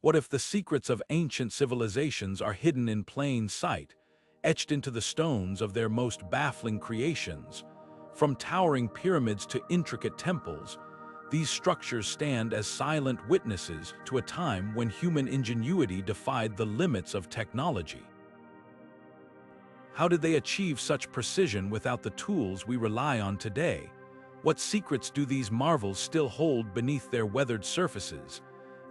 What if the secrets of ancient civilizations are hidden in plain sight, etched into the stones of their most baffling creations? From towering pyramids to intricate temples, these structures stand as silent witnesses to a time when human ingenuity defied the limits of technology. How did they achieve such precision without the tools we rely on today? What secrets do these marvels still hold beneath their weathered surfaces?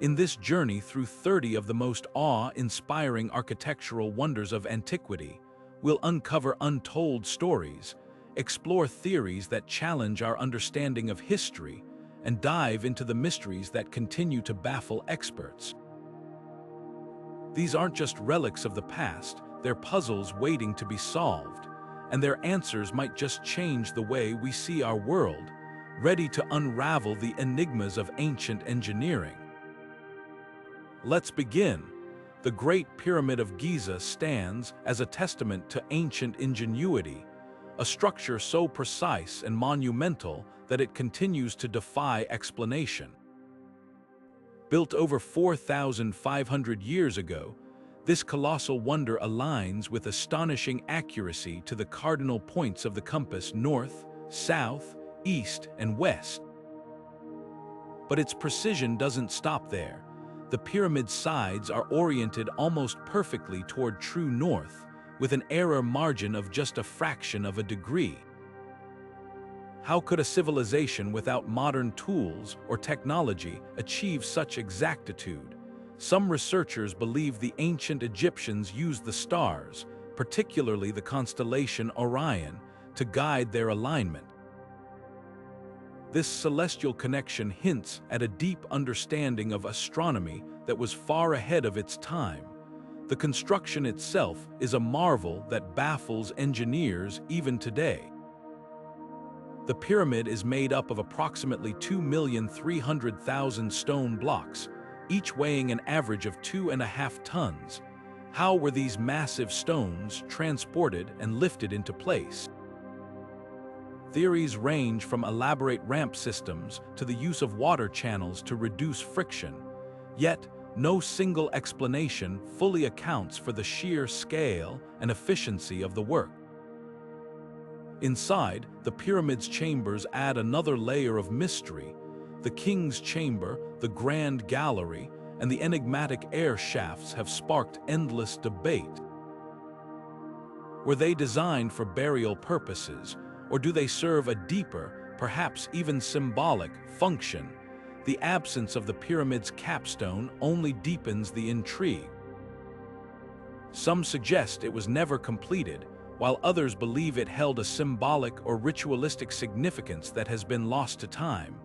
In this journey through 30 of the most awe-inspiring architectural wonders of antiquity, we'll uncover untold stories, explore theories that challenge our understanding of history, and dive into the mysteries that continue to baffle experts. These aren't just relics of the past, they're puzzles waiting to be solved, and their answers might just change the way we see our world, ready to unravel the enigmas of ancient engineering. Let's begin. The Great Pyramid of Giza stands as a testament to ancient ingenuity, a structure so precise and monumental that it continues to defy explanation. Built over 4,500 years ago, this colossal wonder aligns with astonishing accuracy to the cardinal points of the compass: north, south, east, and west. But its precision doesn't stop there. The pyramid's sides are oriented almost perfectly toward true north, with an error margin of just a fraction of a degree. How could a civilization without modern tools or technology achieve such exactitude? Some researchers believe the ancient Egyptians used the stars, particularly the constellation Orion, to guide their alignment. This celestial connection hints at a deep understanding of astronomy that was far ahead of its time. The construction itself is a marvel that baffles engineers even today. The pyramid is made up of approximately 2,300,000 stone blocks, each weighing an average of 2.5 tons. How were these massive stones transported and lifted into place? Theories range from elaborate ramp systems to the use of water channels to reduce friction. Yet, no single explanation fully accounts for the sheer scale and efficiency of the work. Inside, the pyramid's chambers add another layer of mystery. The king's chamber, the grand gallery, and the enigmatic air shafts have sparked endless debate. Were they designed for burial purposes, or do they serve a deeper, perhaps even symbolic, function? The absence of the pyramid's capstone only deepens the intrigue. Some suggest it was never completed, while others believe it held a symbolic or ritualistic significance that has been lost to time.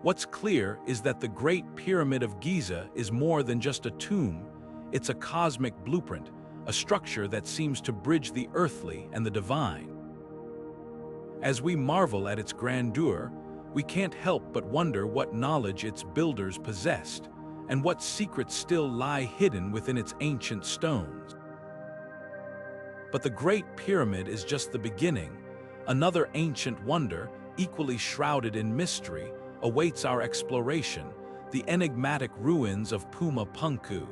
What's clear is that the Great Pyramid of Giza is more than just a tomb. It's a cosmic blueprint, a structure that seems to bridge the earthly and the divine. As we marvel at its grandeur, we can't help but wonder what knowledge its builders possessed, and what secrets still lie hidden within its ancient stones. But the Great Pyramid is just the beginning. Another ancient wonder, equally shrouded in mystery, awaits our exploration: the enigmatic ruins of Puma Punku.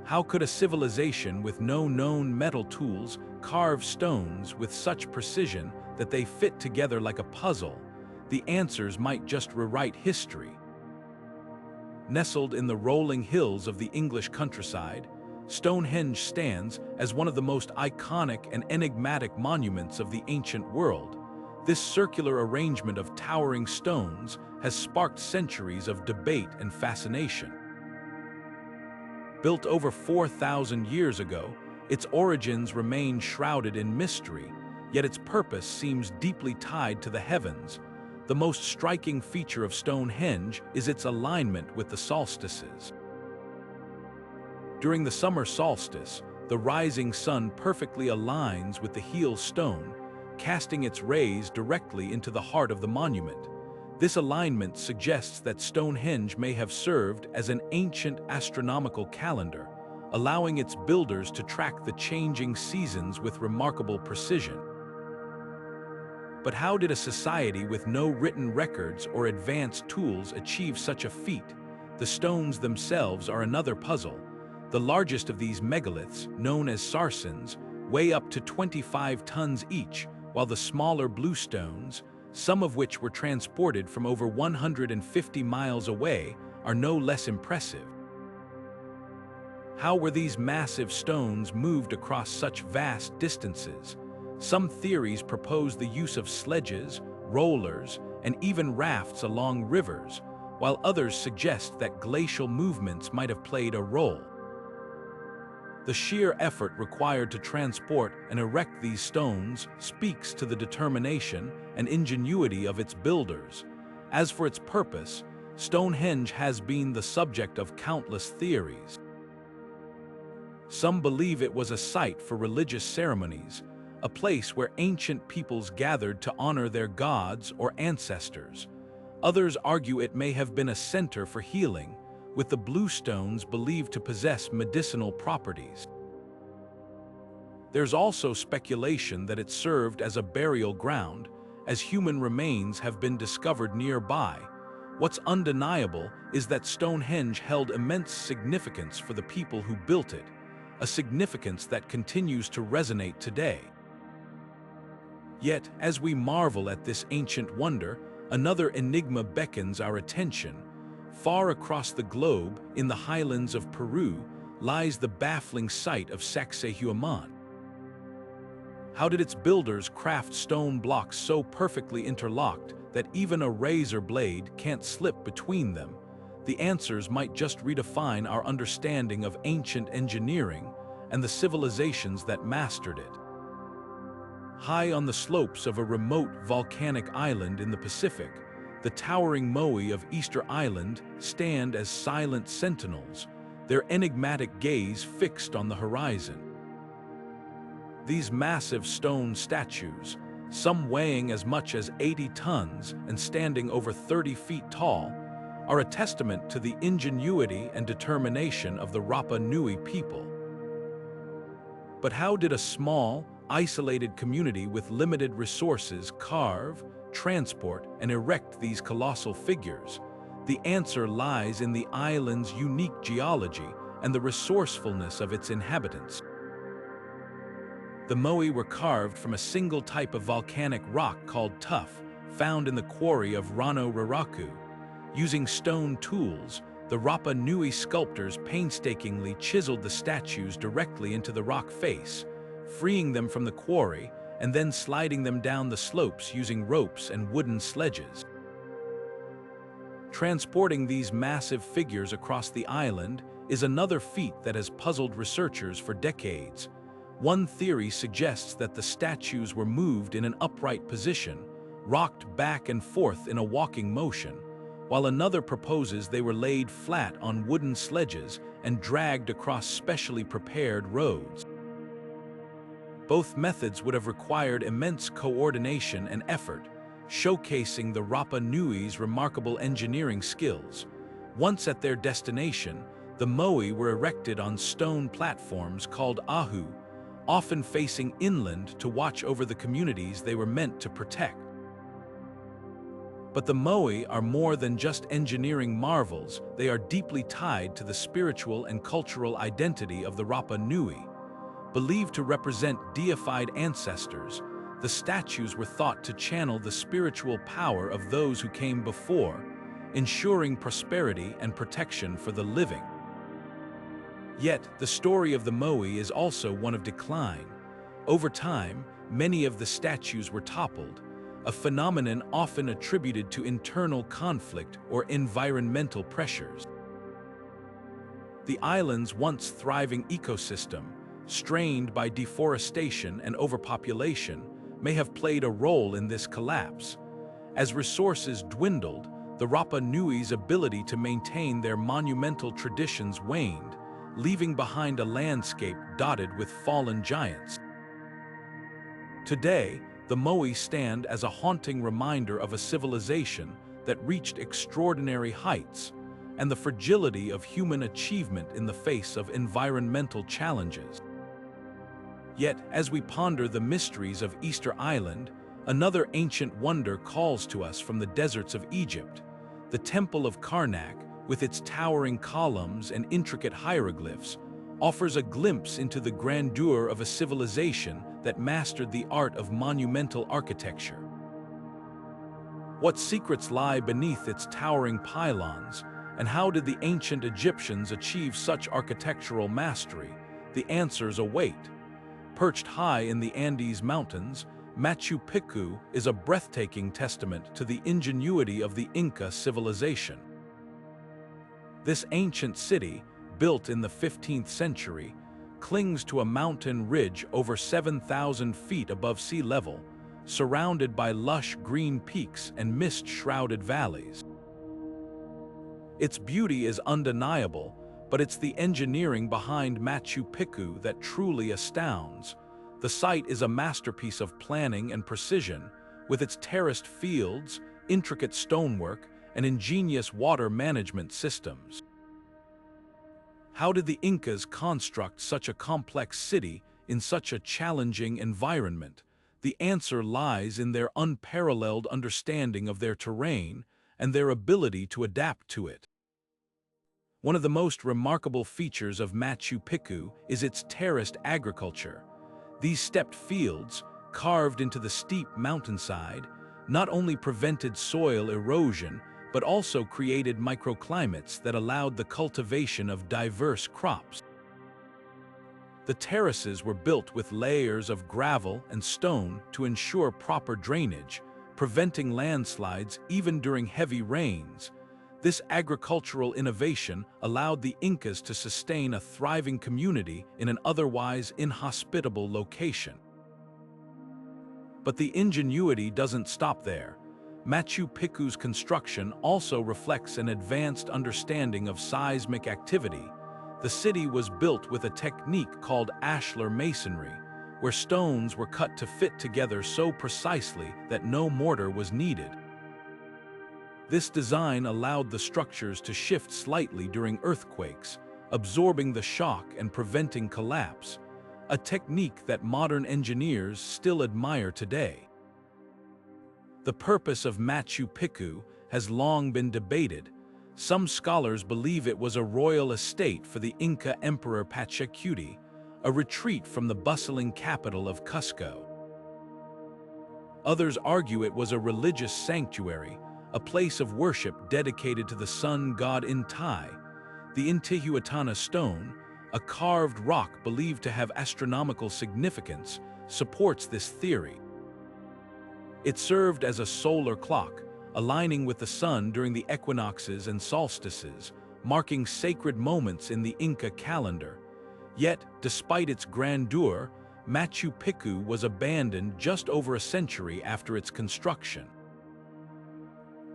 How could a civilization with no known metal tools carve stones with such precision that they fit together like a puzzle? The answers might just rewrite history. Nestled in the rolling hills of the English countryside, Stonehenge stands as one of the most iconic and enigmatic monuments of the ancient world. This circular arrangement of towering stones has sparked centuries of debate and fascination. Built over 4,000 years ago, its origins remain shrouded in mystery, yet its purpose seems deeply tied to the heavens. The most striking feature of Stonehenge is its alignment with the solstices. During the summer solstice, the rising sun perfectly aligns with the heel stone, casting its rays directly into the heart of the monument. This alignment suggests that Stonehenge may have served as an ancient astronomical calendar, allowing its builders to track the changing seasons with remarkable precision. But how did a society with no written records or advanced tools achieve such a feat? The stones themselves are another puzzle. The largest of these megaliths, known as sarsens, weigh up to 25 tons each, while the smaller blue stones, some of which were transported from over 150 miles away, are no less impressive. How were these massive stones moved across such vast distances? Some theories propose the use of sledges, rollers, and even rafts along rivers, while others suggest that glacial movements might have played a role. The sheer effort required to transport and erect these stones speaks to the determination and ingenuity of its builders. As for its purpose, Stonehenge has been the subject of countless theories. Some believe it was a site for religious ceremonies, a place where ancient peoples gathered to honor their gods or ancestors. Others argue it may have been a center for healing, with the blue stones believed to possess medicinal properties. There's also speculation that it served as a burial ground, as human remains have been discovered nearby. What's undeniable is that Stonehenge held immense significance for the people who built it, a significance that continues to resonate today. Yet, as we marvel at this ancient wonder, another enigma beckons our attention. Far across the globe, in the highlands of Peru, lies the baffling site of Sacsayhuaman. How did its builders craft stone blocks so perfectly interlocked that even a razor blade can't slip between them? The answers might just redefine our understanding of ancient engineering and the civilizations that mastered it. High on the slopes of a remote volcanic island in the Pacific, the towering Moai of Easter Island stand as silent sentinels, their enigmatic gaze fixed on the horizon. These massive stone statues, some weighing as much as 80 tons and standing over 30 feet tall, are a testament to the ingenuity and determination of the Rapa Nui people. But how did a small, isolated community with limited resources carve, transport, and erect these colossal figures? The answer lies in the island's unique geology and the resourcefulness of its inhabitants. The Moai were carved from a single type of volcanic rock called tuff, found in the quarry of Rano Raraku. Using stone tools, the Rapa Nui sculptors painstakingly chiseled the statues directly into the rock face, freeing them from the quarry and then sliding them down the slopes using ropes and wooden sledges. Transporting these massive figures across the island is another feat that has puzzled researchers for decades. One theory suggests that the statues were moved in an upright position, rocked back and forth in a walking motion, while another proposes they were laid flat on wooden sledges and dragged across specially prepared roads. Both methods would have required immense coordination and effort, showcasing the Rapa Nui's remarkable engineering skills. Once at their destination, the Moai were erected on stone platforms called ahu, often facing inland to watch over the communities they were meant to protect. But the Moai are more than just engineering marvels. They are deeply tied to the spiritual and cultural identity of the Rapa Nui. Believed to represent deified ancestors, the statues were thought to channel the spiritual power of those who came before, ensuring prosperity and protection for the living. Yet, the story of the Moai is also one of decline. Over time, many of the statues were toppled, a phenomenon often attributed to internal conflict or environmental pressures. The island's once thriving ecosystem, strained by deforestation and overpopulation, may have played a role in this collapse. As resources dwindled, the Rapa Nui's ability to maintain their monumental traditions waned, leaving behind a landscape dotted with fallen giants. Today, the Moai stand as a haunting reminder of a civilization that reached extraordinary heights and the fragility of human achievement in the face of environmental challenges. Yet, as we ponder the mysteries of Easter Island, another ancient wonder calls to us from the deserts of Egypt. The Temple of Karnak, with its towering columns and intricate hieroglyphs, offers a glimpse into the grandeur of a civilization that mastered the art of monumental architecture. What secrets lie beneath its towering pylons, and how did the ancient Egyptians achieve such architectural mastery? The answers await. Perched high in the Andes Mountains, Machu Picchu is a breathtaking testament to the ingenuity of the Inca civilization. This ancient city, built in the 15th century, clings to a mountain ridge over 7,000 feet above sea level, surrounded by lush green peaks and mist-shrouded valleys. Its beauty is undeniable, but it's the engineering behind Machu Picchu that truly astounds. The site is a masterpiece of planning and precision, with its terraced fields, intricate stonework, and ingenious water management systems. How did the Incas construct such a complex city in such a challenging environment? The answer lies in their unparalleled understanding of their terrain and their ability to adapt to it. One of the most remarkable features of Machu Picchu is its terraced agriculture. These stepped fields, carved into the steep mountainside, not only prevented soil erosion, but also created microclimates that allowed the cultivation of diverse crops. The terraces were built with layers of gravel and stone to ensure proper drainage, preventing landslides even during heavy rains. This agricultural innovation allowed the Incas to sustain a thriving community in an otherwise inhospitable location. But the ingenuity doesn't stop there. Machu Picchu's construction also reflects an advanced understanding of seismic activity. The city was built with a technique called ashlar masonry, where stones were cut to fit together so precisely that no mortar was needed. This design allowed the structures to shift slightly during earthquakes, absorbing the shock and preventing collapse, a technique that modern engineers still admire today. The purpose of Machu Picchu has long been debated. Some scholars believe it was a royal estate for the Inca Emperor Pachacuti, a retreat from the bustling capital of Cusco. Others argue it was a religious sanctuary, a place of worship dedicated to the sun god Inti. The Intihuatana stone, a carved rock believed to have astronomical significance, supports this theory. It served as a solar clock, aligning with the sun during the equinoxes and solstices, marking sacred moments in the Inca calendar. Yet, despite its grandeur, Machu Picchu was abandoned just over a century after its construction.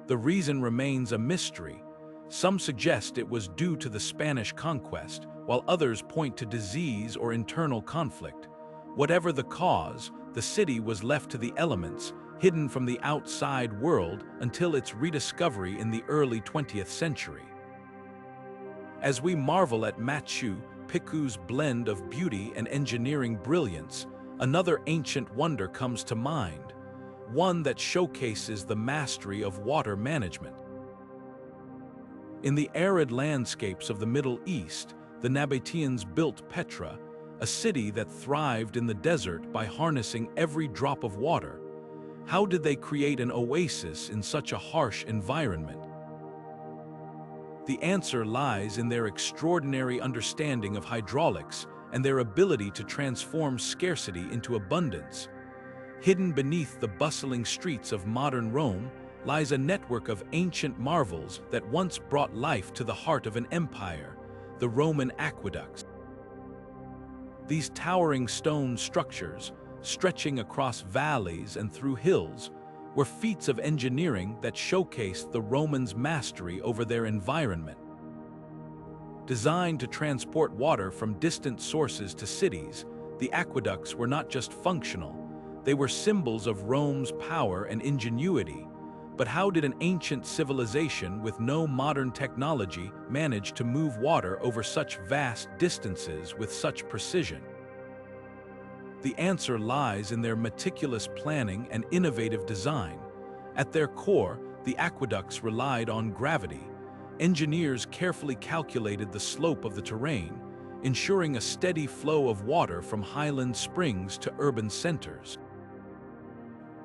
The reason remains a mystery. Some suggest it was due to the Spanish conquest, while others point to disease or internal conflict. Whatever the cause, the city was left to the elements, hidden from the outside world until its rediscovery in the early 20th century. As we marvel at Machu Picchu's blend of beauty and engineering brilliance, another ancient wonder comes to mind, one that showcases the mastery of water management. In the arid landscapes of the Middle East, the Nabateans built Petra, a city that thrived in the desert by harnessing every drop of water. How did they create an oasis in such a harsh environment? The answer lies in their extraordinary understanding of hydraulics and their ability to transform scarcity into abundance. Hidden beneath the bustling streets of modern Rome lies a network of ancient marvels that once brought life to the heart of an empire, the Roman aqueducts. These towering stone structures, stretching across valleys and through hills, were feats of engineering that showcased the Romans' mastery over their environment. Designed to transport water from distant sources to cities, the aqueducts were not just functional, they were symbols of Rome's power and ingenuity. But how did an ancient civilization with no modern technology manage to move water over such vast distances with such precision? The answer lies in their meticulous planning and innovative design. At their core, the aqueducts relied on gravity. engineers carefully calculated the slope of the terrain, ensuring a steady flow of water from highland springs to urban centers.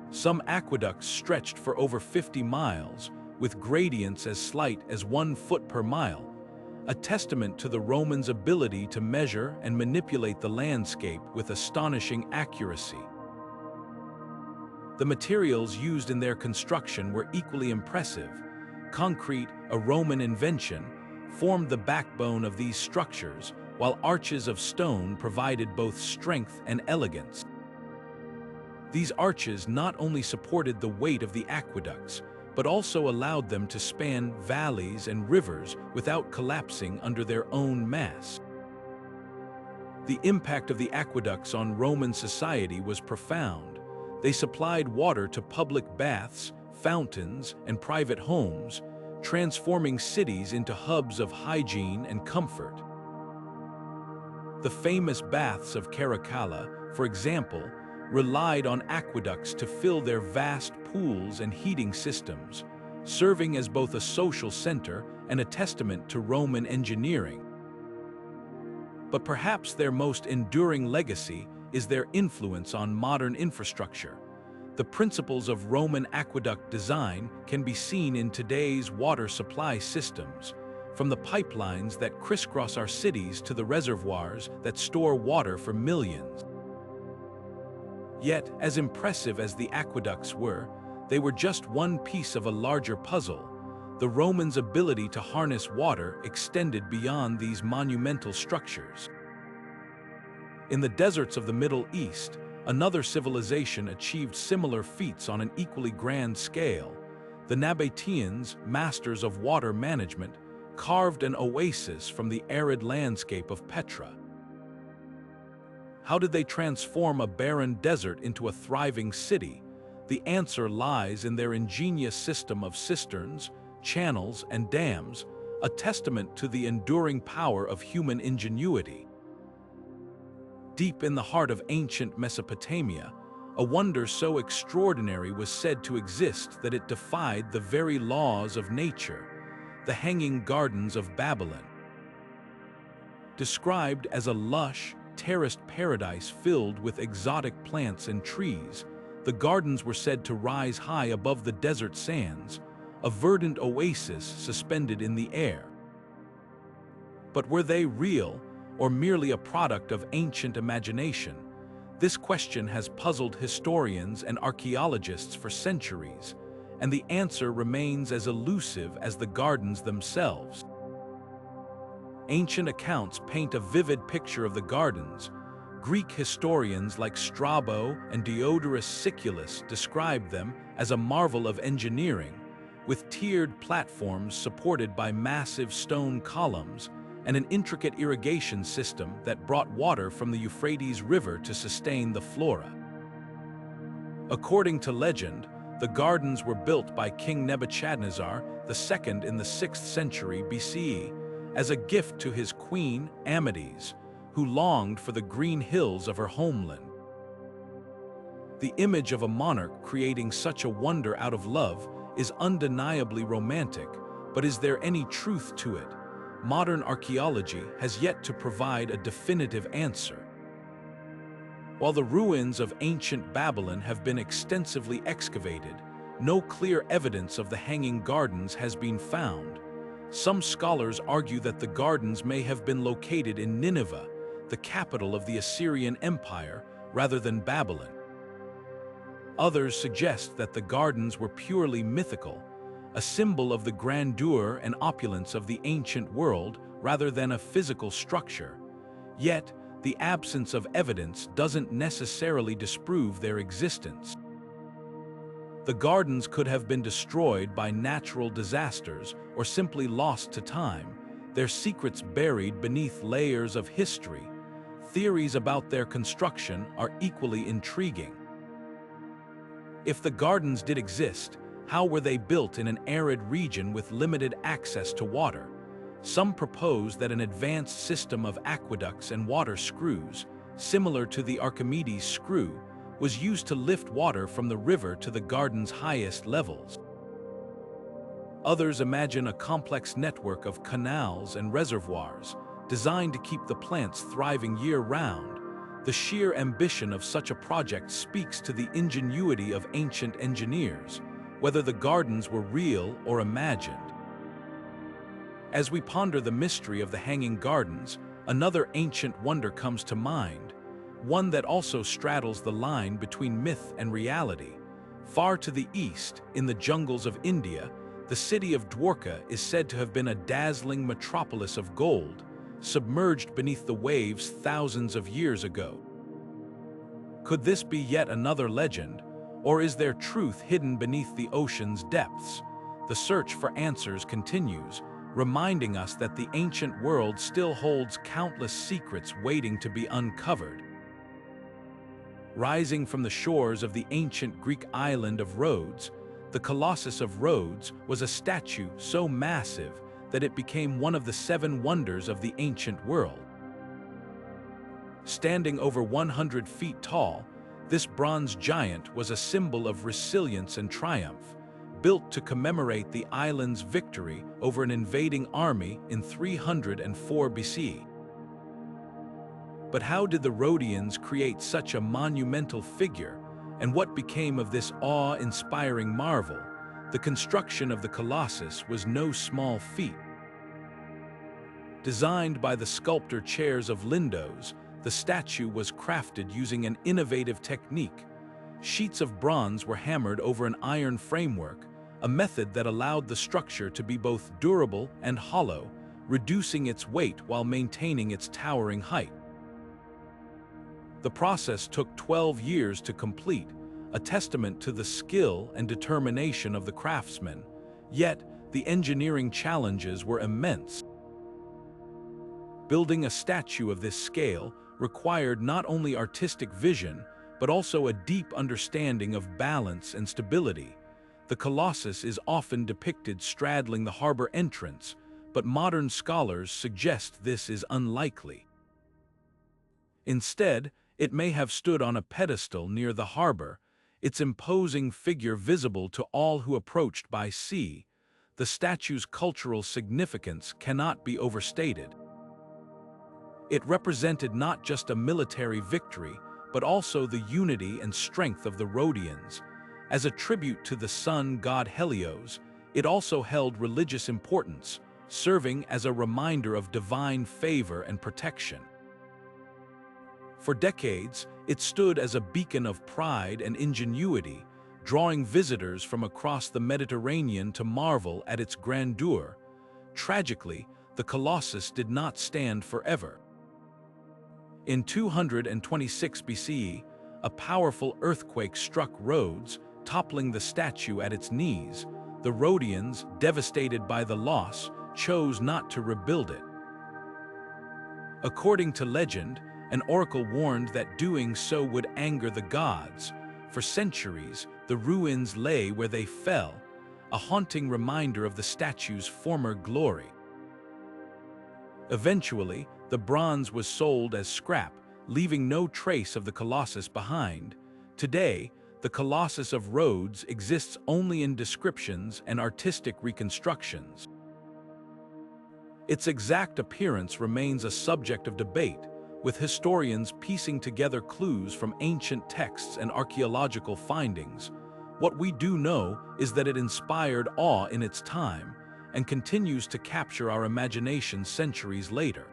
Some aqueducts stretched for over 50 miles, with gradients as slight as 1 foot per mile, a testament to the Romans' ability to measure and manipulate the landscape with astonishing accuracy. The materials used in their construction were equally impressive. Concrete, a Roman invention, formed the backbone of these structures, while arches of stone provided both strength and elegance. These arches not only supported the weight of the aqueducts, but also allowed them to span valleys and rivers without collapsing under their own mass. The impact of the aqueducts on Roman society was profound. They supplied water to public baths, fountains, and private homes, transforming cities into hubs of hygiene and comfort. The famous baths of Caracalla, for example, relied on aqueducts to fill their vast pools and heating systems, serving as both a social center and a testament to Roman engineering. But perhaps their most enduring legacy is their influence on modern infrastructure. The principles of Roman aqueduct design can be seen in today's water supply systems, from the pipelines that crisscross our cities to the reservoirs that store water for millions. Yet, as impressive as the aqueducts were, they were just one piece of a larger puzzle. The Romans' ability to harness water extended beyond these monumental structures. In the deserts of the Middle East, another civilization achieved similar feats on an equally grand scale. The Nabateans, masters of water management, carved an oasis from the arid landscape of Petra. How did they transform a barren desert into a thriving city? The answer lies in their ingenious system of cisterns, channels, and dams, a testament to the enduring power of human ingenuity. Deep in the heart of ancient Mesopotamia, a wonder so extraordinary was said to exist that it defied the very laws of nature: the Hanging Gardens of Babylon. Described as a lush, terraced paradise filled with exotic plants and trees, the gardens were said to rise high above the desert sands, a verdant oasis suspended in the air. But were they real, or merely a product of ancient imagination? This question has puzzled historians and archaeologists for centuries, and the answer remains as elusive as the gardens themselves. Ancient accounts paint a vivid picture of the gardens. Greek historians like Strabo and Diodorus Siculus described them as a marvel of engineering, with tiered platforms supported by massive stone columns and an intricate irrigation system that brought water from the Euphrates River to sustain the flora. According to legend, the gardens were built by King Nebuchadnezzar II in the 6th century BCE, as a gift to his queen, Amytis, who longed for the green hills of her homeland. The image of a monarch creating such a wonder out of love is undeniably romantic, but is there any truth to it? Modern archaeology has yet to provide a definitive answer. While the ruins of ancient Babylon have been extensively excavated, no clear evidence of the Hanging Gardens has been found. Some scholars argue that the gardens may have been located in Nineveh, the capital of the Assyrian Empire, rather than Babylon. Others suggest that the gardens were purely mythical, a symbol of the grandeur and opulence of the ancient world rather than a physical structure. Yet, the absence of evidence doesn't necessarily disprove their existence. The gardens could have been destroyed by natural disasters or simply lost to time, their secrets buried beneath layers of history. Theories about their construction are equally intriguing. If the gardens did exist, how were they built in an arid region with limited access to water? Some propose that an advanced system of aqueducts and water screws, similar to the Archimedes screw, was used to lift water from the river to the garden's highest levels. Others imagine a complex network of canals and reservoirs designed to keep the plants thriving year-round. The sheer ambition of such a project speaks to the ingenuity of ancient engineers, whether the gardens were real or imagined. As we ponder the mystery of the Hanging Gardens, another ancient wonder comes to mind, one that also straddles the line between myth and reality. Far to the east, in the jungles of India, the city of Dwarka is said to have been a dazzling metropolis of gold, submerged beneath the waves thousands of years ago. Could this be yet another legend, or is there truth hidden beneath the ocean's depths? The search for answers continues, reminding us that the ancient world still holds countless secrets waiting to be uncovered. Rising from the shores of the ancient Greek island of Rhodes, the Colossus of Rhodes was a statue so massive that it became one of the 7 wonders of the ancient world. Standing over 100 feet tall, this bronze giant was a symbol of resilience and triumph, built to commemorate the island's victory over an invading army in 304 BC. But how did the Rhodians create such a monumental figure, and what became of this awe-inspiring marvel? The construction of the Colossus was no small feat. Designed by the sculptor Chairs of Lindos, the statue was crafted using an innovative technique. Sheets of bronze were hammered over an iron framework, a method that allowed the structure to be both durable and hollow, reducing its weight while maintaining its towering height. The process took 12 years to complete, a testament to the skill and determination of the craftsmen. Yet, the engineering challenges were immense. Building a statue of this scale required not only artistic vision, but also a deep understanding of balance and stability. The Colossus is often depicted straddling the harbor entrance, but modern scholars suggest this is unlikely. Instead, it may have stood on a pedestal near the harbor, its imposing figure visible to all who approached by sea. The statue's cultural significance cannot be overstated. It represented not just a military victory, but also the unity and strength of the Rhodians. As a tribute to the sun god Helios, it also held religious importance, serving as a reminder of divine favor and protection. For decades, it stood as a beacon of pride and ingenuity, drawing visitors from across the Mediterranean to marvel at its grandeur. Tragically, the Colossus did not stand forever. In 226 BCE, a powerful earthquake struck Rhodes, toppling the statue at its knees. The Rhodians, devastated by the loss, chose not to rebuild it. According to legend, an oracle warned that doing so would anger the gods. For centuries, the ruins lay where they fell, a haunting reminder of the statue's former glory. Eventually, the bronze was sold as scrap, leaving no trace of the Colossus behind. Today, the Colossus of Rhodes exists only in descriptions and artistic reconstructions. Its exact appearance remains a subject of debate, with historians piecing together clues from ancient texts and archaeological findings. What we do know is that it inspired awe in its time and continues to capture our imagination centuries later.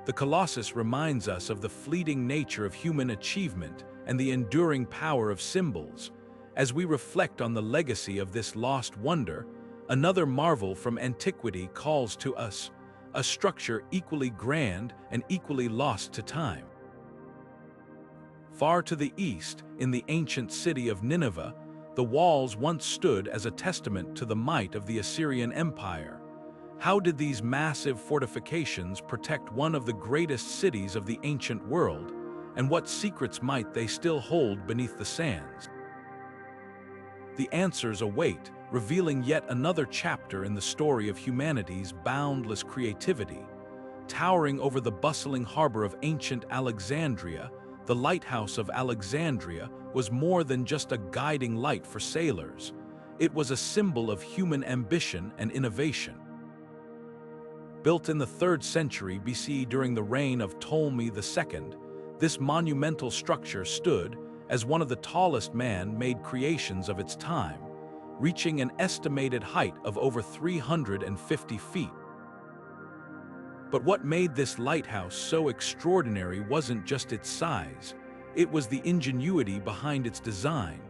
The Colossus reminds us of the fleeting nature of human achievement and the enduring power of symbols. As we reflect on the legacy of this lost wonder, another marvel from antiquity calls to us, a structure equally grand and equally lost to time. Far to the east, in the ancient city of Nineveh, the walls once stood as a testament to the might of the Assyrian Empire. How did these massive fortifications protect one of the greatest cities of the ancient world, and what secrets might they still hold beneath the sands? The answers await, revealing yet another chapter in the story of humanity's boundless creativity. Towering over the bustling harbor of ancient Alexandria, the Lighthouse of Alexandria was more than just a guiding light for sailors. It was a symbol of human ambition and innovation. Built in the 3rd century BCE during the reign of Ptolemy II, this monumental structure stood as one of the tallest man-made creations of its time, reaching an estimated height of over 350 feet. But what made this lighthouse so extraordinary wasn't just its size, it was the ingenuity behind its design.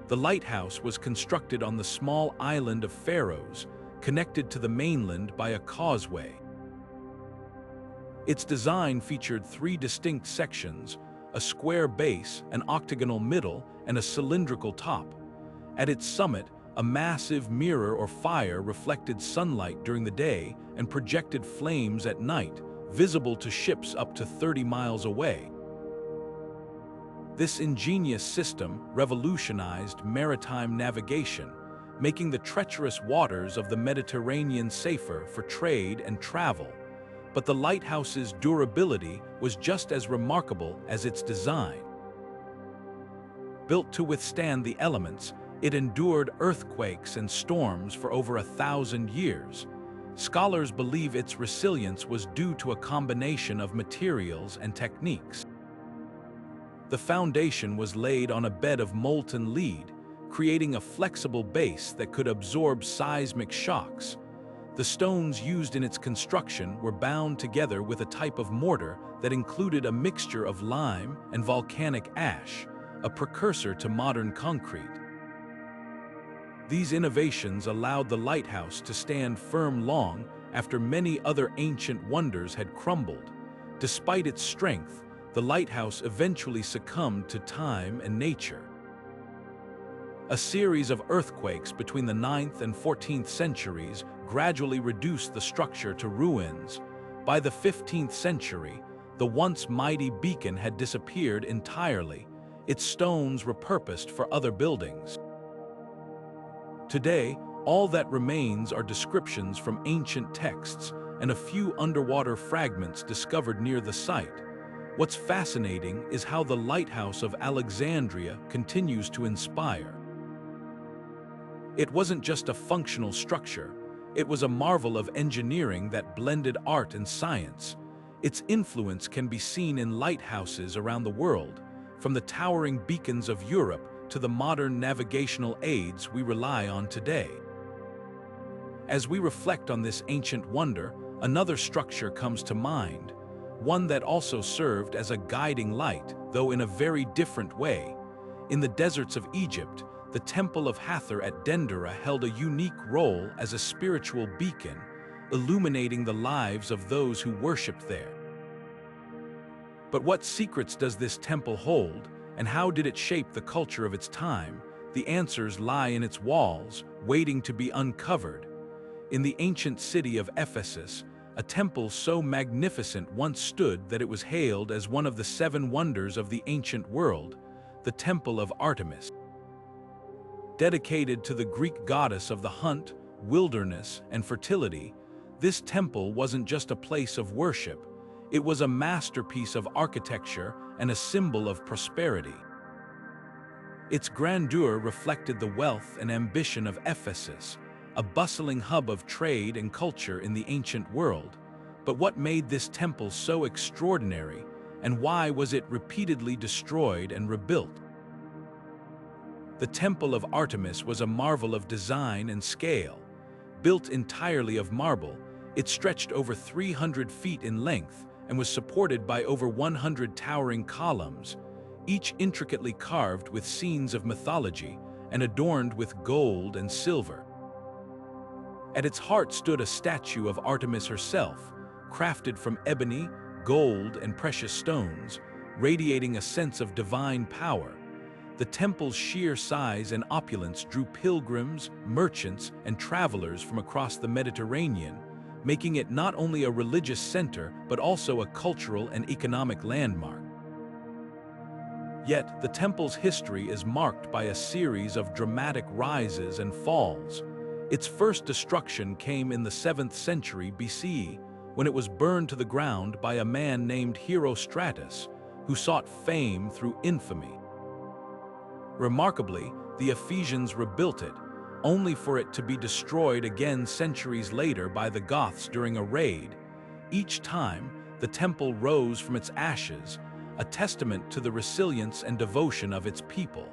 The lighthouse was constructed on the small island of Pharos, connected to the mainland by a causeway. Its design featured 3 distinct sections: a square base, an octagonal middle, and a cylindrical top. At its summit, a massive mirror or fire reflected sunlight during the day and projected flames at night, visible to ships up to 30 miles away. This ingenious system revolutionized maritime navigation, making the treacherous waters of the Mediterranean safer for trade and travel. But the lighthouse's durability was just as remarkable as its design. Built to withstand the elements, it endured earthquakes and storms for over 1,000 years. Scholars believe its resilience was due to a combination of materials and techniques. The foundation was laid on a bed of molten lead, creating a flexible base that could absorb seismic shocks. The stones used in its construction were bound together with a type of mortar that included a mixture of lime and volcanic ash, a precursor to modern concrete. These innovations allowed the lighthouse to stand firm long after many other ancient wonders had crumbled. Despite its strength, the lighthouse eventually succumbed to time and nature. A series of earthquakes between the 9th and 14th centuries gradually reduced the structure to ruins. By the 15th century, the once mighty beacon had disappeared entirely, its stones repurposed for other buildings. Today, all that remains are descriptions from ancient texts and a few underwater fragments discovered near the site. What's fascinating is how the Lighthouse of Alexandria continues to inspire. It wasn't just a functional structure, it was a marvel of engineering that blended art and science. Its influence can be seen in lighthouses around the world, from the towering beacons of Europe to the modern navigational aids we rely on today. As we reflect on this ancient wonder, another structure comes to mind, one that also served as a guiding light, though in a very different way. In the deserts of Egypt, the Temple of Hathor at Dendera held a unique role as a spiritual beacon, illuminating the lives of those who worshipped there. But what secrets does this temple hold, and how did it shape the culture of its time? The answers lie in its walls, waiting to be uncovered. In the ancient city of Ephesus, a temple so magnificent once stood that it was hailed as one of the 7 wonders of the ancient world, the Temple of Artemis. Dedicated to the Greek goddess of the hunt, wilderness, and fertility, this temple wasn't just a place of worship, it was a masterpiece of architecture and a symbol of prosperity. Its grandeur reflected the wealth and ambition of Ephesus, a bustling hub of trade and culture in the ancient world. But what made this temple so extraordinary, and why was it repeatedly destroyed and rebuilt? The Temple of Artemis was a marvel of design and scale. Built entirely of marble, it stretched over 300 feet in length and was supported by over 100 towering columns, each intricately carved with scenes of mythology and adorned with gold and silver. At its heart stood a statue of Artemis herself, crafted from ebony, gold, and precious stones, radiating a sense of divine power. The temple's sheer size and opulence drew pilgrims, merchants, and travelers from across the Mediterranean, making it not only a religious center but also a cultural and economic landmark. Yet, the temple's history is marked by a series of dramatic rises and falls. Its first destruction came in the 7th century BCE, when it was burned to the ground by a man named Herostratus, who sought fame through infamy. Remarkably, the Ephesians rebuilt it, only for it to be destroyed again centuries later by the Goths during a raid. Each time, the temple rose from its ashes, a testament to the resilience and devotion of its people.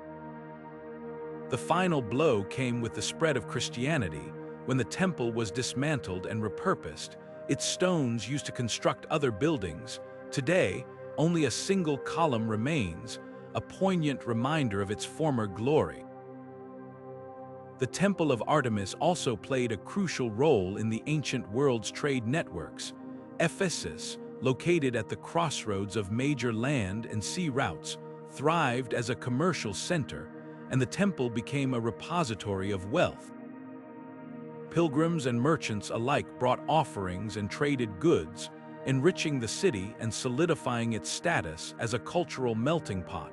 The final blow came with the spread of Christianity, when the temple was dismantled and repurposed, its stones used to construct other buildings. Today, only a single column remains, a poignant reminder of its former glory. The Temple of Artemis also played a crucial role in the ancient world's trade networks. Ephesus, located at the crossroads of major land and sea routes, thrived as a commercial center, and the temple became a repository of wealth. Pilgrims and merchants alike brought offerings and traded goods, enriching the city and solidifying its status as a cultural melting pot.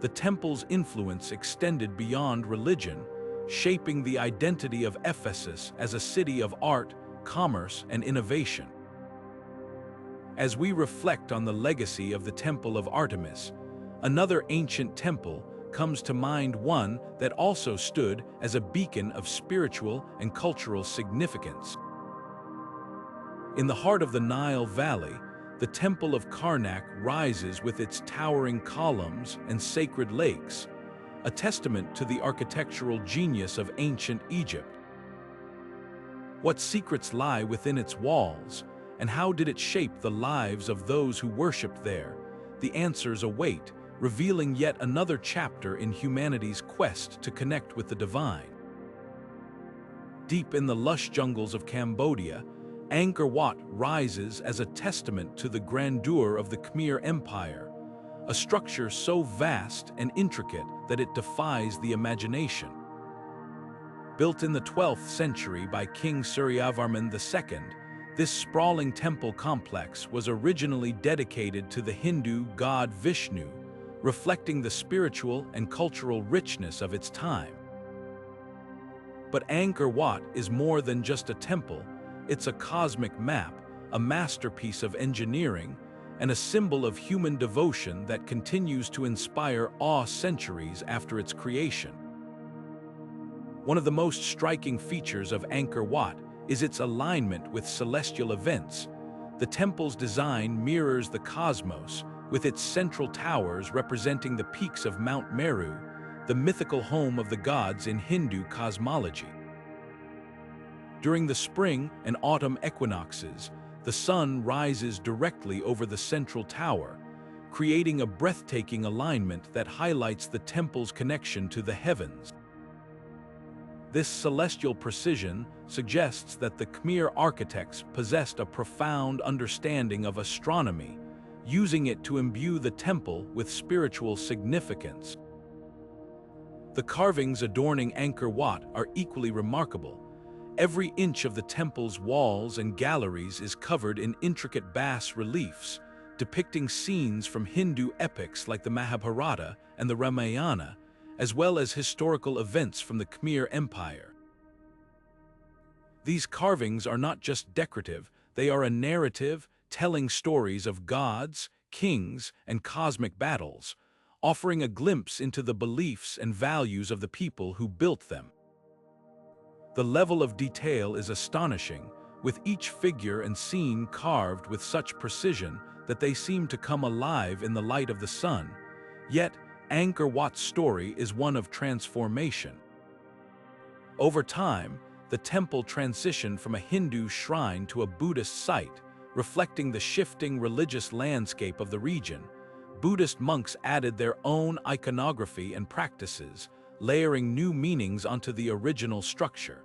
The temple's influence extended beyond religion, shaping the identity of Ephesus as a city of art, commerce, and innovation. As we reflect on the legacy of the Temple of Artemis, another ancient temple comes to mind, one that also stood as a beacon of spiritual and cultural significance. In the heart of the Nile Valley, the Temple of Karnak rises with its towering columns and sacred lakes, a testament to the architectural genius of ancient Egypt. What secrets lie within its walls, and how did it shape the lives of those who worshipped there? The answers await, revealing yet another chapter in humanity's quest to connect with the divine. Deep in the lush jungles of Cambodia, Angkor Wat rises as a testament to the grandeur of the Khmer Empire, a structure so vast and intricate that it defies the imagination. Built in the 12th century by King Sacsayhuaman II, this sprawling temple complex was originally dedicated to the Hindu god Vishnu, reflecting the spiritual and cultural richness of its time. But Angkor Wat is more than just a temple. It's a cosmic map, a masterpiece of engineering, and a symbol of human devotion that continues to inspire awe centuries after its creation. One of the most striking features of Angkor Wat is its alignment with celestial events. The temple's design mirrors the cosmos, with its central towers representing the peaks of Mount Meru, the mythical home of the gods in Hindu cosmology. During the spring and autumn equinoxes, the sun rises directly over the central tower, creating a breathtaking alignment that highlights the temple's connection to the heavens. This celestial precision suggests that the Khmer architects possessed a profound understanding of astronomy, using it to imbue the temple with spiritual significance. The carvings adorning Angkor Wat are equally remarkable. Every inch of the temple's walls and galleries is covered in intricate bas-reliefs, depicting scenes from Hindu epics like the Mahabharata and the Ramayana, as well as historical events from the Khmer Empire. These carvings are not just decorative, they are a narrative telling stories of gods, kings, and cosmic battles, offering a glimpse into the beliefs and values of the people who built them. The level of detail is astonishing, with each figure and scene carved with such precision that they seem to come alive in the light of the sun. Yet, Angkor Wat's story is one of transformation. Over time, the temple transitioned from a Hindu shrine to a Buddhist site, reflecting the shifting religious landscape of the region. Buddhist monks added their own iconography and practices, layering new meanings onto the original structure.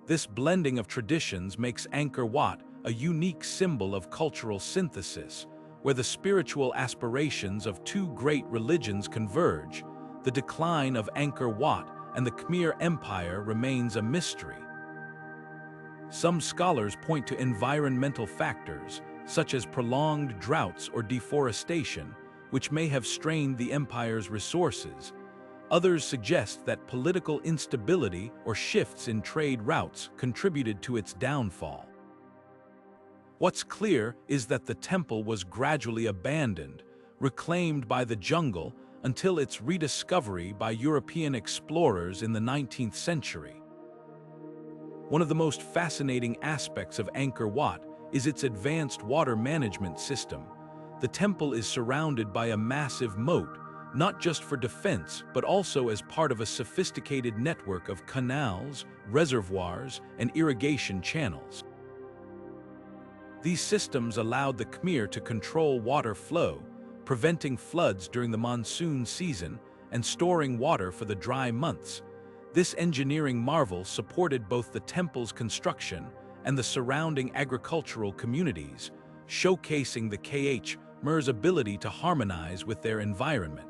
This blending of traditions makes Angkor Wat a unique symbol of cultural synthesis, where the spiritual aspirations of two great religions converge. The decline of Angkor Wat and the Khmer Empire remains a mystery. Some scholars point to environmental factors, such as prolonged droughts or deforestation, which may have strained the empire's resources. Others suggest that political instability or shifts in trade routes contributed to its downfall. What's clear is that the temple was gradually abandoned, reclaimed by the jungle, until its rediscovery by European explorers in the 19th century. One of the most fascinating aspects of Angkor Wat is its advanced water management system. The temple is surrounded by a massive moat, not just for defense, but also as part of a sophisticated network of canals, reservoirs, and irrigation channels. These systems allowed the Khmer to control water flow, preventing floods during the monsoon season and storing water for the dry months. This engineering marvel supported both the temple's construction and the surrounding agricultural communities, showcasing the Khmer's ability to harmonize with their environment.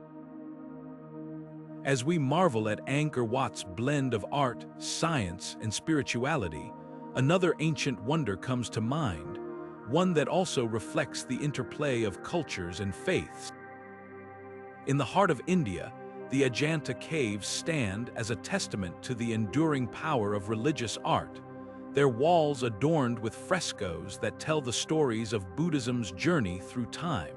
As we marvel at Angkor Wat's blend of art, science, and spirituality, another ancient wonder comes to mind, one that also reflects the interplay of cultures and faiths. In the heart of India, the Ajanta caves stand as a testament to the enduring power of religious art, their walls adorned with frescoes that tell the stories of Buddhism's journey through time.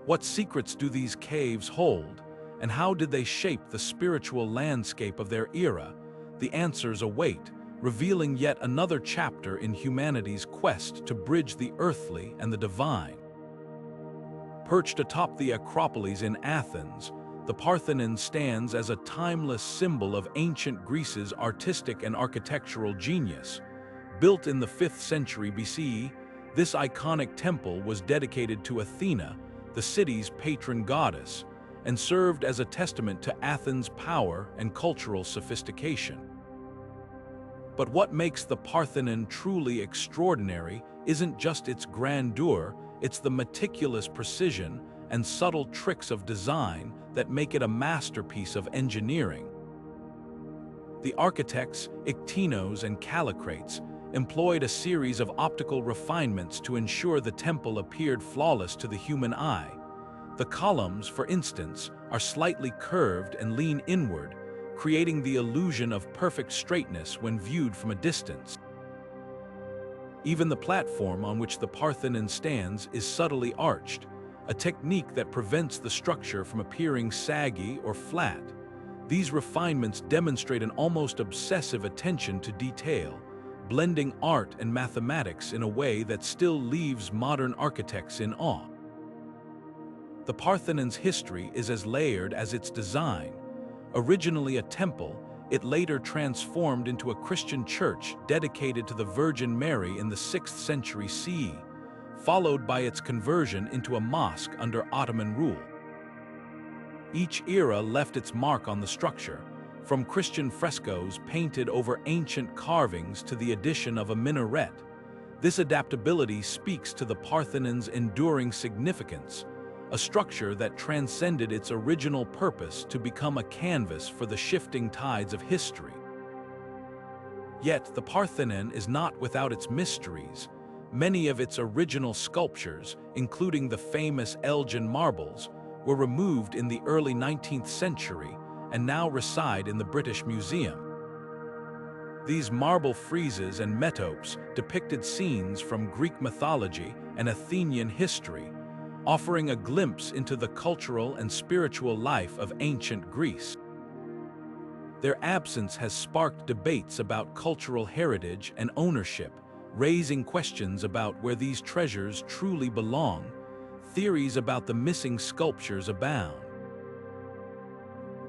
What secrets do these caves hold, and how did they shape the spiritual landscape of their era? The answers await, revealing yet another chapter in humanity's quest to bridge the earthly and the divine. Perched atop the Acropolis in Athens, the Parthenon stands as a timeless symbol of ancient Greece's artistic and architectural genius. Built in the 5th century BCE, this iconic temple was dedicated to Athena, the city's patron goddess, and served as a testament to Athens' power and cultural sophistication. But what makes the Parthenon truly extraordinary isn't just its grandeur, it's the meticulous precision and subtle tricks of design that make it a masterpiece of engineering. The architects, Ictinos and Callicrates, employed a series of optical refinements to ensure the temple appeared flawless to the human eye. The columns, for instance, are slightly curved and lean inward, creating the illusion of perfect straightness when viewed from a distance. Even the platform on which the Parthenon stands is subtly arched, a technique that prevents the structure from appearing saggy or flat. These refinements demonstrate an almost obsessive attention to detail, blending art and mathematics in a way that still leaves modern architects in awe. The Parthenon's history is as layered as its design. Originally a temple, it later transformed into a Christian church dedicated to the Virgin Mary in the 6th century CE, followed by its conversion into a mosque under Ottoman rule. Each era left its mark on the structure, from Christian frescoes painted over ancient carvings to the addition of a minaret. This adaptability speaks to the Parthenon's enduring significance, a structure that transcended its original purpose to become a canvas for the shifting tides of history. Yet the Parthenon is not without its mysteries. Many of its original sculptures, including the famous Elgin marbles, were removed in the early 19th century and now reside in the British Museum. These marble friezes and metopes depicted scenes from Greek mythology and Athenian history, offering a glimpse into the cultural and spiritual life of ancient Greece. Their absence has sparked debates about cultural heritage and ownership, raising questions about where these treasures truly belong. Theories about the missing sculptures abound.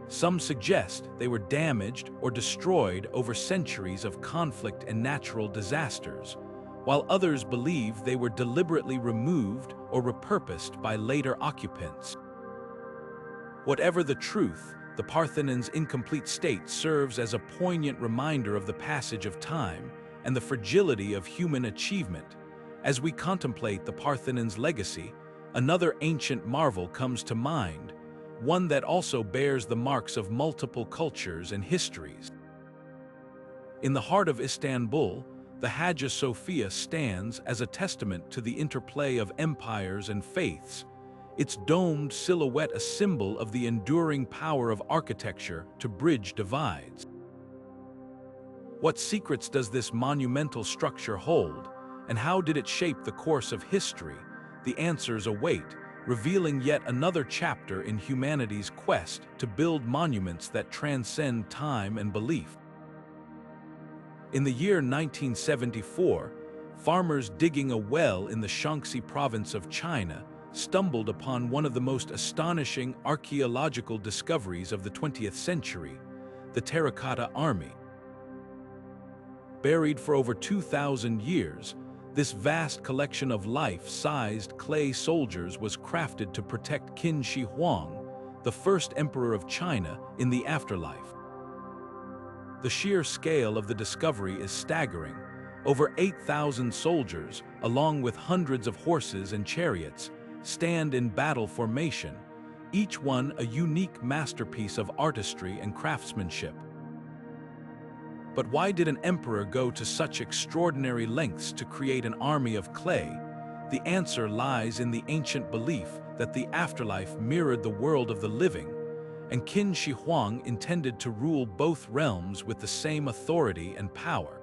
Some suggest they were damaged or destroyed over centuries of conflict and natural disasters, while others believe they were deliberately removed or repurposed by later occupants. Whatever the truth, the Parthenon's incomplete state serves as a poignant reminder of the passage of time and the fragility of human achievement. As we contemplate the Parthenon's legacy, another ancient marvel comes to mind, one that also bears the marks of multiple cultures and histories. In the heart of Istanbul, the Hagia Sophia stands as a testament to the interplay of empires and faiths, its domed silhouette a symbol of the enduring power of architecture to bridge divides. What secrets does this monumental structure hold, and how did it shape the course of history? The answers await, revealing yet another chapter in humanity's quest to build monuments that transcend time and belief. In the year 1974, farmers digging a well in the Shaanxi province of China stumbled upon one of the most astonishing archaeological discoveries of the 20th century, the Terracotta Army. Buried for over 2,000 years, this vast collection of life-sized clay soldiers was crafted to protect Qin Shi Huang, the first emperor of China, in the afterlife. The sheer scale of the discovery is staggering. Over 8,000 soldiers, along with hundreds of horses and chariots, stand in battle formation, each one a unique masterpiece of artistry and craftsmanship. But why did an emperor go to such extraordinary lengths to create an army of clay? The answer lies in the ancient belief that the afterlife mirrored the world of the living, and Qin Shi Huang intended to rule both realms with the same authority and power.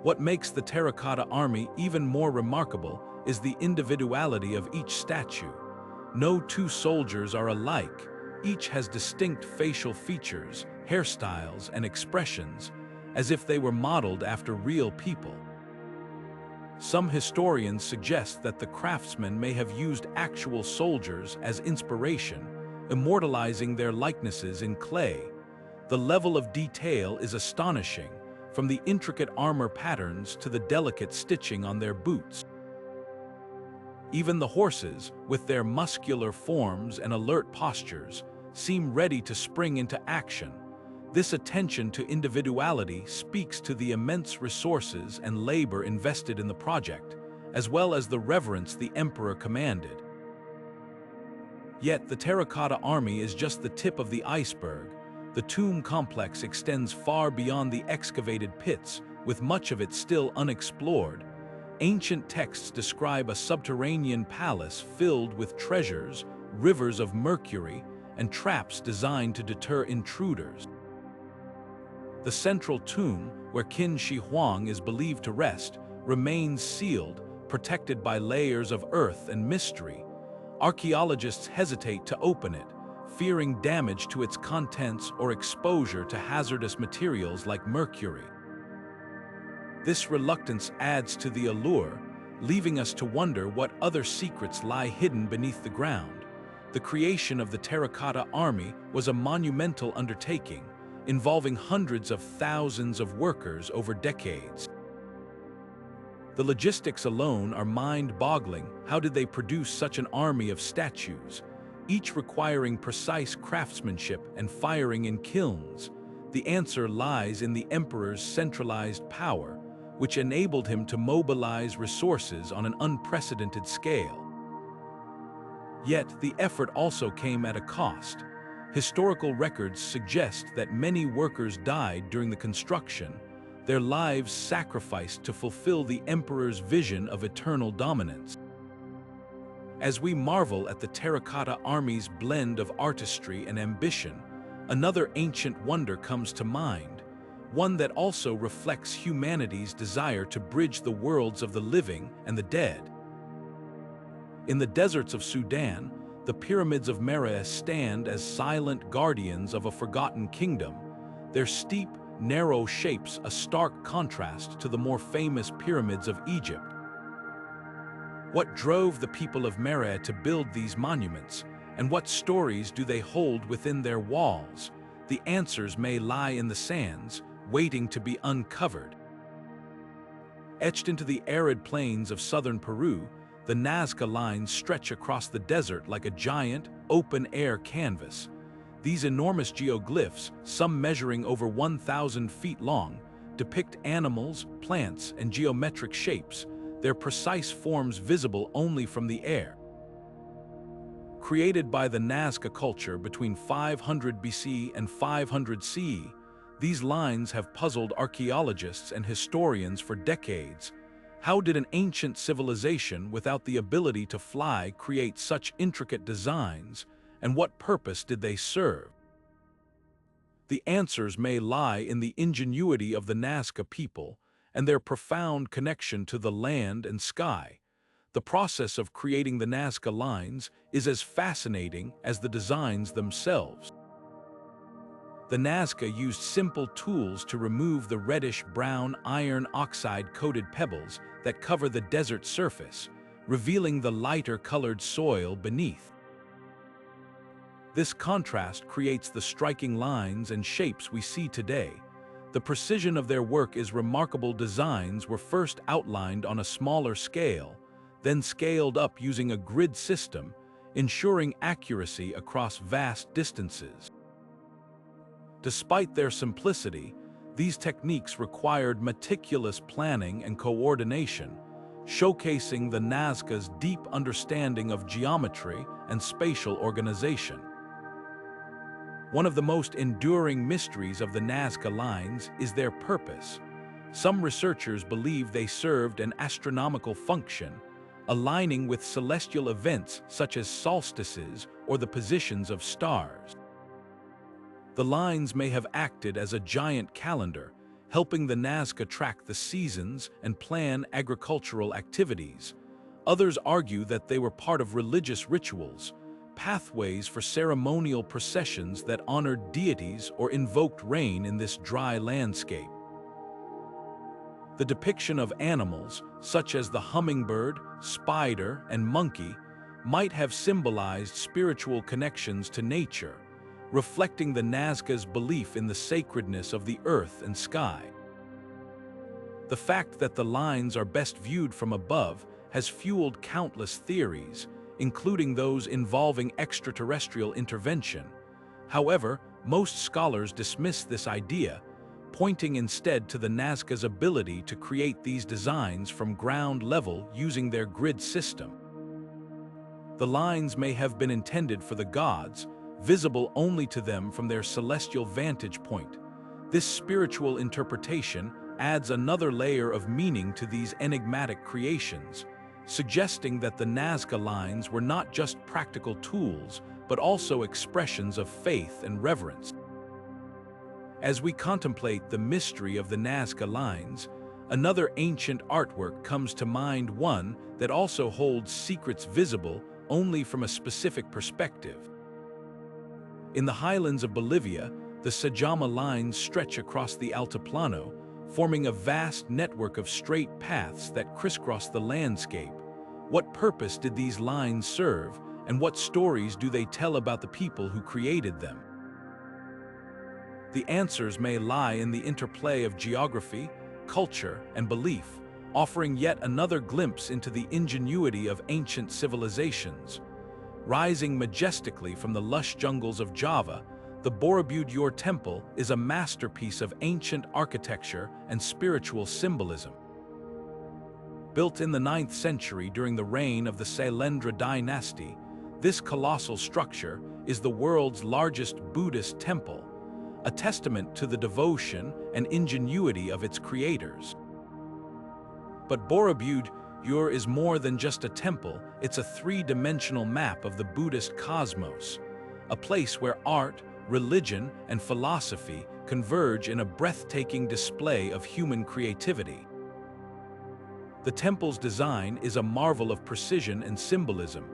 What makes the Terracotta Army even more remarkable is the individuality of each statue. No two soldiers are alike. Each has distinct facial features, hairstyles, and expressions, as if they were modeled after real people. Some historians suggest that the craftsmen may have used actual soldiers as inspiration, immortalizing their likenesses in clay. The level of detail is astonishing, from the intricate armor patterns to the delicate stitching on their boots. Even the horses, with their muscular forms and alert postures, seem ready to spring into action. This attention to individuality speaks to the immense resources and labor invested in the project, as well as the reverence the emperor commanded. Yet the Terracotta Army is just the tip of the iceberg. The tomb complex extends far beyond the excavated pits, with much of it still unexplored. Ancient texts describe a subterranean palace filled with treasures, rivers of mercury, and traps designed to deter intruders. The central tomb, where Qin Shi Huang is believed to rest, remains sealed, protected by layers of earth and mystery. Archaeologists hesitate to open it, fearing damage to its contents or exposure to hazardous materials like mercury. This reluctance adds to the allure, leaving us to wonder what other secrets lie hidden beneath the ground. The creation of the Terracotta Army was a monumental undertaking, involving hundreds of thousands of workers over decades. The logistics alone are mind-boggling. How did they produce such an army of statues, each requiring precise craftsmanship and firing in kilns? The answer lies in the emperor's centralized power, which enabled him to mobilize resources on an unprecedented scale. Yet, the effort also came at a cost. Historical records suggest that many workers died during the construction, their lives sacrificed to fulfill the emperor's vision of eternal dominance. As we marvel at the Terracotta Army's blend of artistry and ambition, another ancient wonder comes to mind, one that also reflects humanity's desire to bridge the worlds of the living and the dead. In the deserts of Sudan, the pyramids of Meroe stand as silent guardians of a forgotten kingdom, their steep, narrow shapes a stark contrast to the more famous pyramids of Egypt. What drove the people of Meroe to build these monuments, and what stories do they hold within their walls? The answers may lie in the sands, waiting to be uncovered. Etched into the arid plains of southern Peru, the Nazca Lines stretch across the desert like a giant, open-air canvas. These enormous geoglyphs, some measuring over 1,000 feet long, depict animals, plants, and geometric shapes, their precise forms visible only from the air. Created by the Nazca culture between 500 BC and 500 CE, these lines have puzzled archaeologists and historians for decades. How did an ancient civilization without the ability to fly create such intricate designs, and what purpose did they serve? The answers may lie in the ingenuity of the Nazca people and their profound connection to the land and sky. The process of creating the Nazca Lines is as fascinating as the designs themselves. The Nazca used simple tools to remove the reddish-brown iron oxide-coated pebbles that cover the desert surface, revealing the lighter-colored soil beneath. This contrast creates the striking lines and shapes we see today. The precision of their work is remarkable. Designs were first outlined on a smaller scale, then scaled up using a grid system, ensuring accuracy across vast distances. Despite their simplicity, these techniques required meticulous planning and coordination, showcasing the Nazca's deep understanding of geometry and spatial organization. One of the most enduring mysteries of the Nazca Lines is their purpose. Some researchers believe they served an astronomical function, aligning with celestial events such as solstices or the positions of stars. The lines may have acted as a giant calendar, helping the Nazca track the seasons and plan agricultural activities. Others argue that they were part of religious rituals, pathways for ceremonial processions that honored deities or invoked rain in this dry landscape. The depiction of animals, such as the hummingbird, spider, and monkey, might have symbolized spiritual connections to nature, reflecting the Nazca's belief in the sacredness of the earth and sky. The fact that the lines are best viewed from above has fueled countless theories, including those involving extraterrestrial intervention. However, most scholars dismiss this idea, pointing instead to the Nazca's ability to create these designs from ground level using their grid system. The lines may have been intended for the gods, visible only to them from their celestial vantage point. This spiritual interpretation adds another layer of meaning to these enigmatic creations, suggesting that the Nazca Lines were not just practical tools, but also expressions of faith and reverence. As we contemplate the mystery of the Nazca Lines, another ancient artwork comes to mind, one that also holds secrets visible only from a specific perspective. In the highlands of Bolivia, the Sacsayhuaman lines stretch across the Altiplano, forming a vast network of straight paths that crisscross the landscape. What purpose did these lines serve, and what stories do they tell about the people who created them? The answers may lie in the interplay of geography, culture, and belief, offering yet another glimpse into the ingenuity of ancient civilizations. Rising majestically from the lush jungles of Java, the Borobudur Temple is a masterpiece of ancient architecture and spiritual symbolism. Built in the 9th century during the reign of the Sailendra dynasty, this colossal structure is the world's largest Buddhist temple, a testament to the devotion and ingenuity of its creators. But Borobudur is more than just a temple. It's a three-dimensional map of the Buddhist cosmos, a place where art, religion, and philosophy converge in a breathtaking display of human creativity. The temple's design is a marvel of precision and symbolism.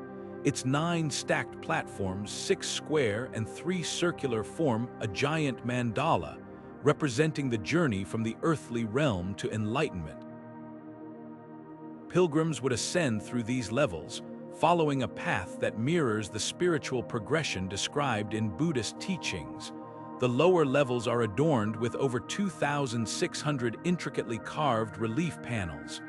Its 9 stacked platforms, 6 square and 3 circular, form a giant mandala, representing the journey from the earthly realm to enlightenment. Pilgrims would ascend through these levels, following a path that mirrors the spiritual progression described in Buddhist teachings. The lower levels are adorned with over 2,600 intricately carved relief panels,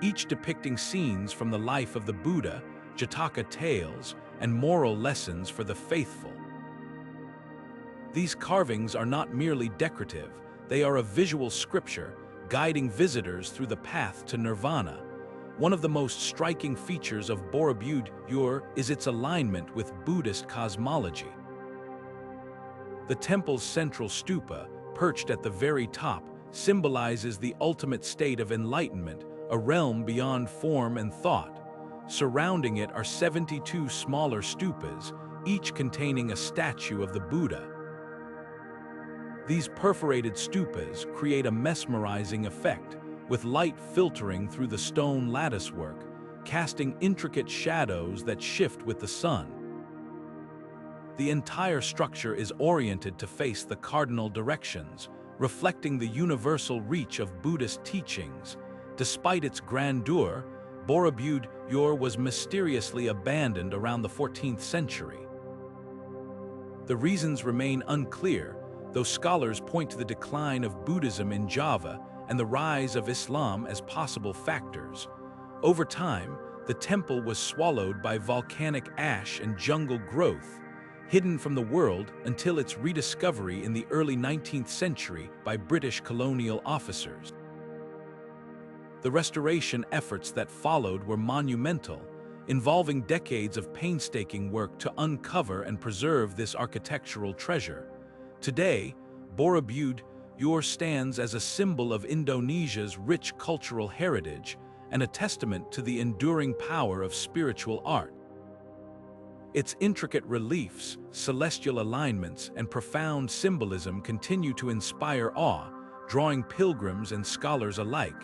each depicting scenes from the life of the Buddha, Jataka tales, and moral lessons for the faithful. These carvings are not merely decorative, they are a visual scripture, guiding visitors through the path to nirvana. One of the most striking features of Borobudur is its alignment with Buddhist cosmology. The temple's central stupa, perched at the very top, symbolizes the ultimate state of enlightenment, a realm beyond form and thought. Surrounding it are 72 smaller stupas, each containing a statue of the Buddha. These perforated stupas create a mesmerizing effect, with light filtering through the stone latticework, casting intricate shadows that shift with the sun. The entire structure is oriented to face the cardinal directions, reflecting the universal reach of Buddhist teachings. Despite its grandeur, Borobudur was mysteriously abandoned around the 14th century. The reasons remain unclear, though scholars point to the decline of Buddhism in Java and the rise of Islam as possible factors. Over time, the temple was swallowed by volcanic ash and jungle growth, hidden from the world until its rediscovery in the early 19th century by British colonial officers. The restoration efforts that followed were monumental, involving decades of painstaking work to uncover and preserve this architectural treasure. Today, Borobudur stands as a symbol of Indonesia's rich cultural heritage and a testament to the enduring power of spiritual art. Its intricate reliefs, celestial alignments, and profound symbolism continue to inspire awe, drawing pilgrims and scholars alike.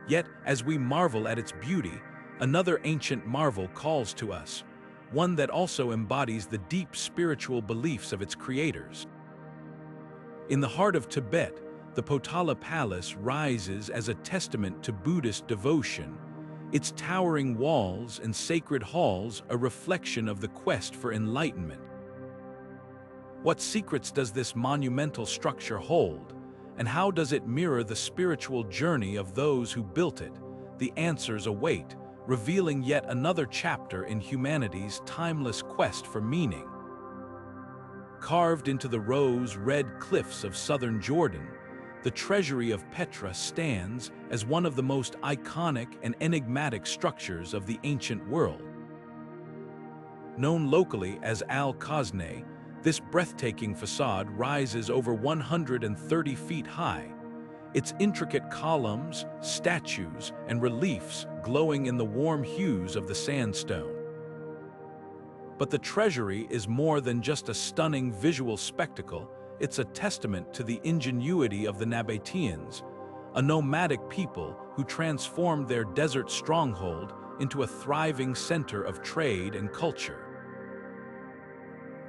Yet, as we marvel at its beauty, another ancient marvel calls to us, one that also embodies the deep spiritual beliefs of its creators. In the heart of Tibet, the Potala Palace rises as a testament to Buddhist devotion, its towering walls and sacred halls a reflection of the quest for enlightenment. What secrets does this monumental structure hold, and how does it mirror the spiritual journey of those who built it? The answers await, revealing yet another chapter in humanity's timeless quest for meaning. Carved into the rose-red cliffs of southern Jordan, the treasury of Petra stands as one of the most iconic and enigmatic structures of the ancient world. Known locally as Al-Khazne, this breathtaking facade rises over 130 feet high, its intricate columns, statues, and reliefs glowing in the warm hues of the sandstone. But the treasury is more than just a stunning visual spectacle. It's a testament to the ingenuity of the Nabateans, a nomadic people who transformed their desert stronghold into a thriving center of trade and culture.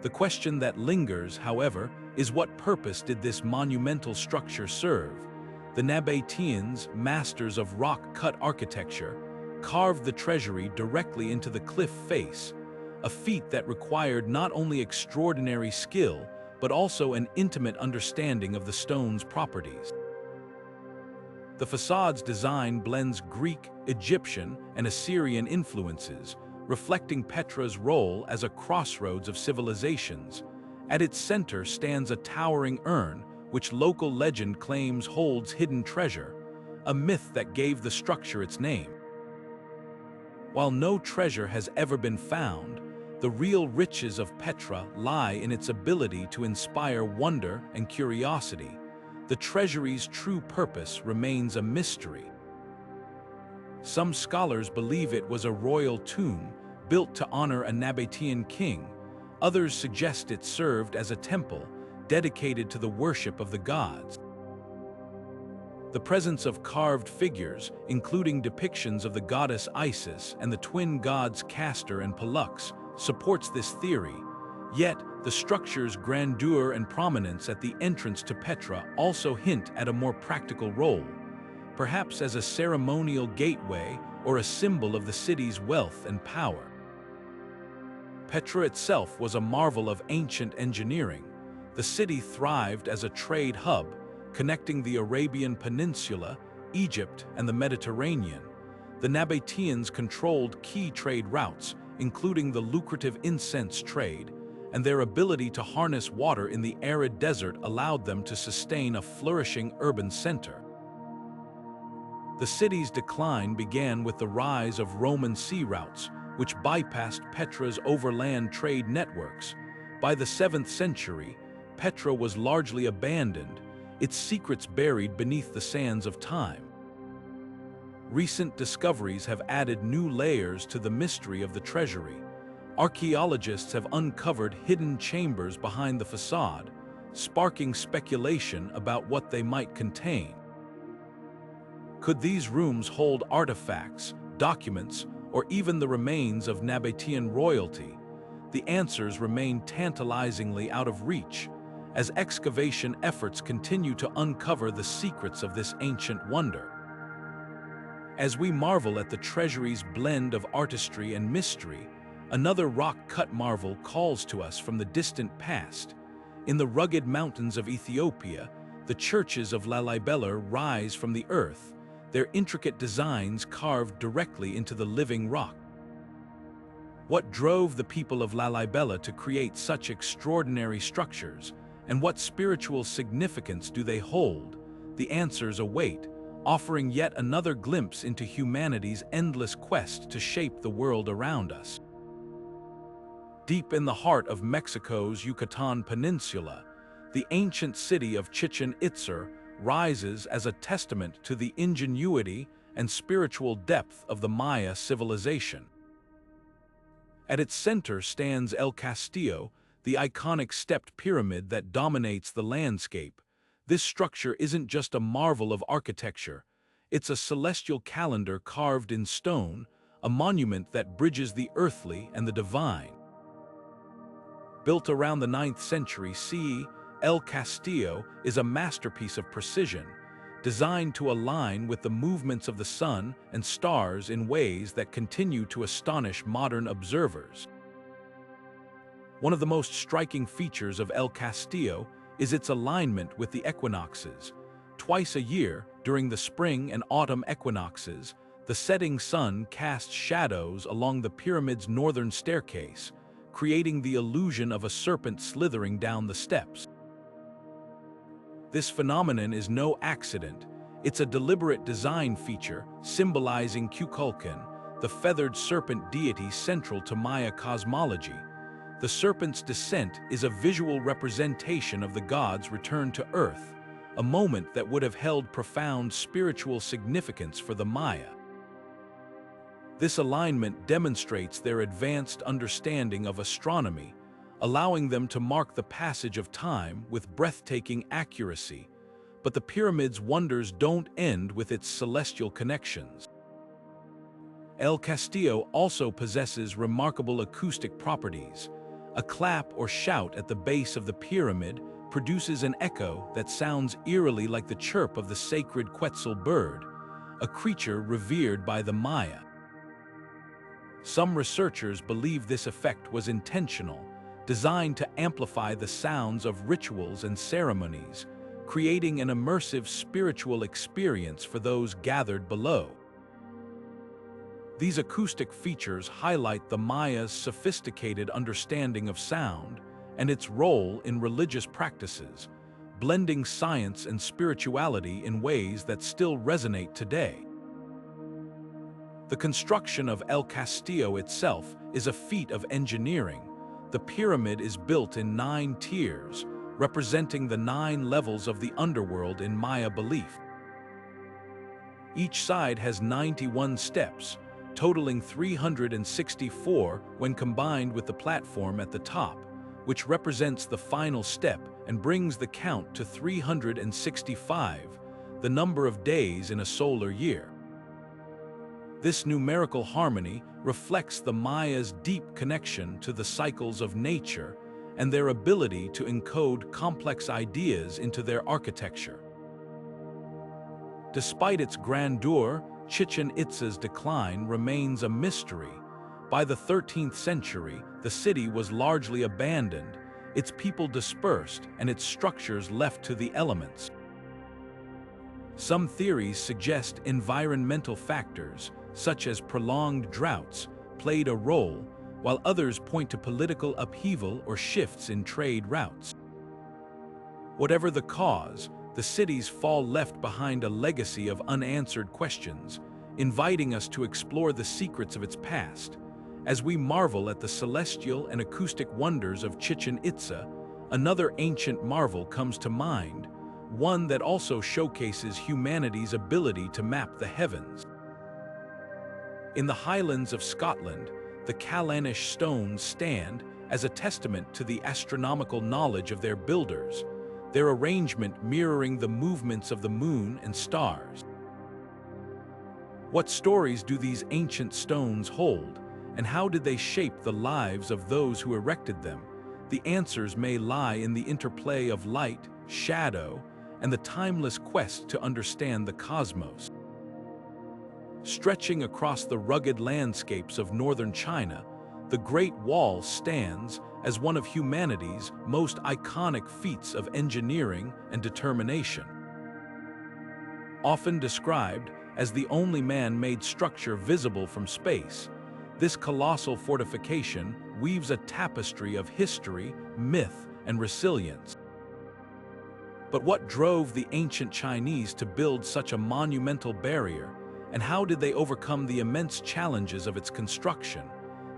The question that lingers, however, is what purpose did this monumental structure serve? The Nabateans, masters of rock-cut architecture, carved the treasury directly into the cliff face, a feat that required not only extraordinary skill, but also an intimate understanding of the stone's properties. The facade's design blends Greek, Egyptian, and Assyrian influences, reflecting Petra's role as a crossroads of civilizations. At its center stands a towering urn, which local legend claims holds hidden treasure, a myth that gave the structure its name. While no treasure has ever been found, the real riches of Petra lie in its ability to inspire wonder and curiosity. The treasury's true purpose remains a mystery. Some scholars believe it was a royal tomb built to honor a Nabatean king. Others suggest it served as a temple dedicated to the worship of the gods. The presence of carved figures, including depictions of the goddess Isis and the twin gods Castor and Pollux, supports this theory. Yet, the structure's grandeur and prominence at the entrance to Petra also hint at a more practical role, perhaps as a ceremonial gateway or a symbol of the city's wealth and power. Petra itself was a marvel of ancient engineering. The city thrived as a trade hub, connecting the Arabian Peninsula, Egypt, and the Mediterranean. The Nabateans controlled key trade routes, including the lucrative incense trade, and their ability to harness water in the arid desert allowed them to sustain a flourishing urban center. The city's decline began with the rise of Roman sea routes, which bypassed Petra's overland trade networks. By the 7th century, Petra was largely abandoned, its secrets buried beneath the sands of time. Recent discoveries have added new layers to the mystery of the treasury. Archaeologists have uncovered hidden chambers behind the facade, sparking speculation about what they might contain. Could these rooms hold artifacts, documents, or even the remains of Nabatean royalty, the answers remain tantalizingly out of reach as excavation efforts continue to uncover the secrets of this ancient wonder. As we marvel at the treasury's blend of artistry and mystery, another rock-cut marvel calls to us from the distant past. In the rugged mountains of Ethiopia, the churches of Lalibela rise from the earth, their intricate designs carved directly into the living rock. What drove the people of Lalibela to create such extraordinary structures, and what spiritual significance do they hold? The answers await, offering yet another glimpse into humanity's endless quest to shape the world around us. Deep in the heart of Mexico's Yucatan Peninsula, the ancient city of Chichen Itza rises as a testament to the ingenuity and spiritual depth of the Maya civilization. At its center stands El Castillo, the iconic stepped pyramid that dominates the landscape. This structure isn't just a marvel of architecture, it's a celestial calendar carved in stone, a monument that bridges the earthly and the divine. Built around the 9th century CE, El Castillo is a masterpiece of precision, designed to align with the movements of the sun and stars in ways that continue to astonish modern observers. One of the most striking features of El Castillo is its alignment with the equinoxes. Twice a year, during the spring and autumn equinoxes, the setting sun casts shadows along the pyramid's northern staircase, creating the illusion of a serpent slithering down the steps. This phenomenon is no accident. It's a deliberate design feature symbolizing Kukulkan, the feathered serpent deity central to Maya cosmology. The serpent's descent is a visual representation of the god's return to Earth, a moment that would have held profound spiritual significance for the Maya. This alignment demonstrates their advanced understanding of astronomy, allowing them to mark the passage of time with breathtaking accuracy. But the pyramid's wonders don't end with its celestial connections. El Castillo also possesses remarkable acoustic properties. A clap or shout at the base of the pyramid produces an echo that sounds eerily like the chirp of the sacred Quetzal bird, a creature revered by the Maya. Some researchers believe this effect was intentional, designed to amplify the sounds of rituals and ceremonies, creating an immersive spiritual experience for those gathered below. These acoustic features highlight the Maya's sophisticated understanding of sound and its role in religious practices, blending science and spirituality in ways that still resonate today. The construction of El Castillo itself is a feat of engineering. The pyramid is built in 9 tiers, representing the 9 levels of the underworld in Maya belief. Each side has 91 steps, totaling 364 when combined with the platform at the top, which represents the final step and brings the count to 365, the number of days in a solar year. This numerical harmony reflects the Maya's deep connection to the cycles of nature and their ability to encode complex ideas into their architecture. Despite its grandeur, Chichen Itza's decline remains a mystery. By the 13th century, the city was largely abandoned, its people dispersed, and its structures left to the elements. Some theories suggest environmental factors, such as prolonged droughts, played a role, while others point to political upheaval or shifts in trade routes. Whatever the cause, the city's fall left behind a legacy of unanswered questions, inviting us to explore the secrets of its past. As we marvel at the celestial and acoustic wonders of Chichen Itza, another ancient marvel comes to mind, one that also showcases humanity's ability to map the heavens. In the Highlands of Scotland, the Callanish stones stand as a testament to the astronomical knowledge of their builders, their arrangement mirroring the movements of the moon and stars. What stories do these ancient stones hold, and how did they shape the lives of those who erected them? The answers may lie in the interplay of light, shadow, and the timeless quest to understand the cosmos. Stretching across the rugged landscapes of northern China, the Great Wall stands as one of humanity's most iconic feats of engineering and determination. Often described as the only man-made structure visible from space, this colossal fortification weaves a tapestry of history, myth, and resilience. But what drove the ancient Chinese to build such a monumental barrier, and how did they overcome the immense challenges of its construction?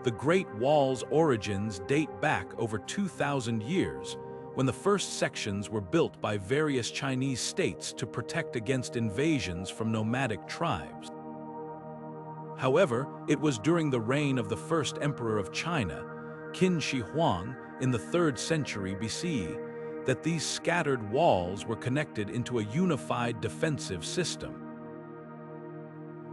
The Great Wall's origins date back over 2,000 years, when the first sections were built by various Chinese states to protect against invasions from nomadic tribes. However, it was during the reign of the first emperor of China, Qin Shi Huang, in the 3rd century BCE, that these scattered walls were connected into a unified defensive system.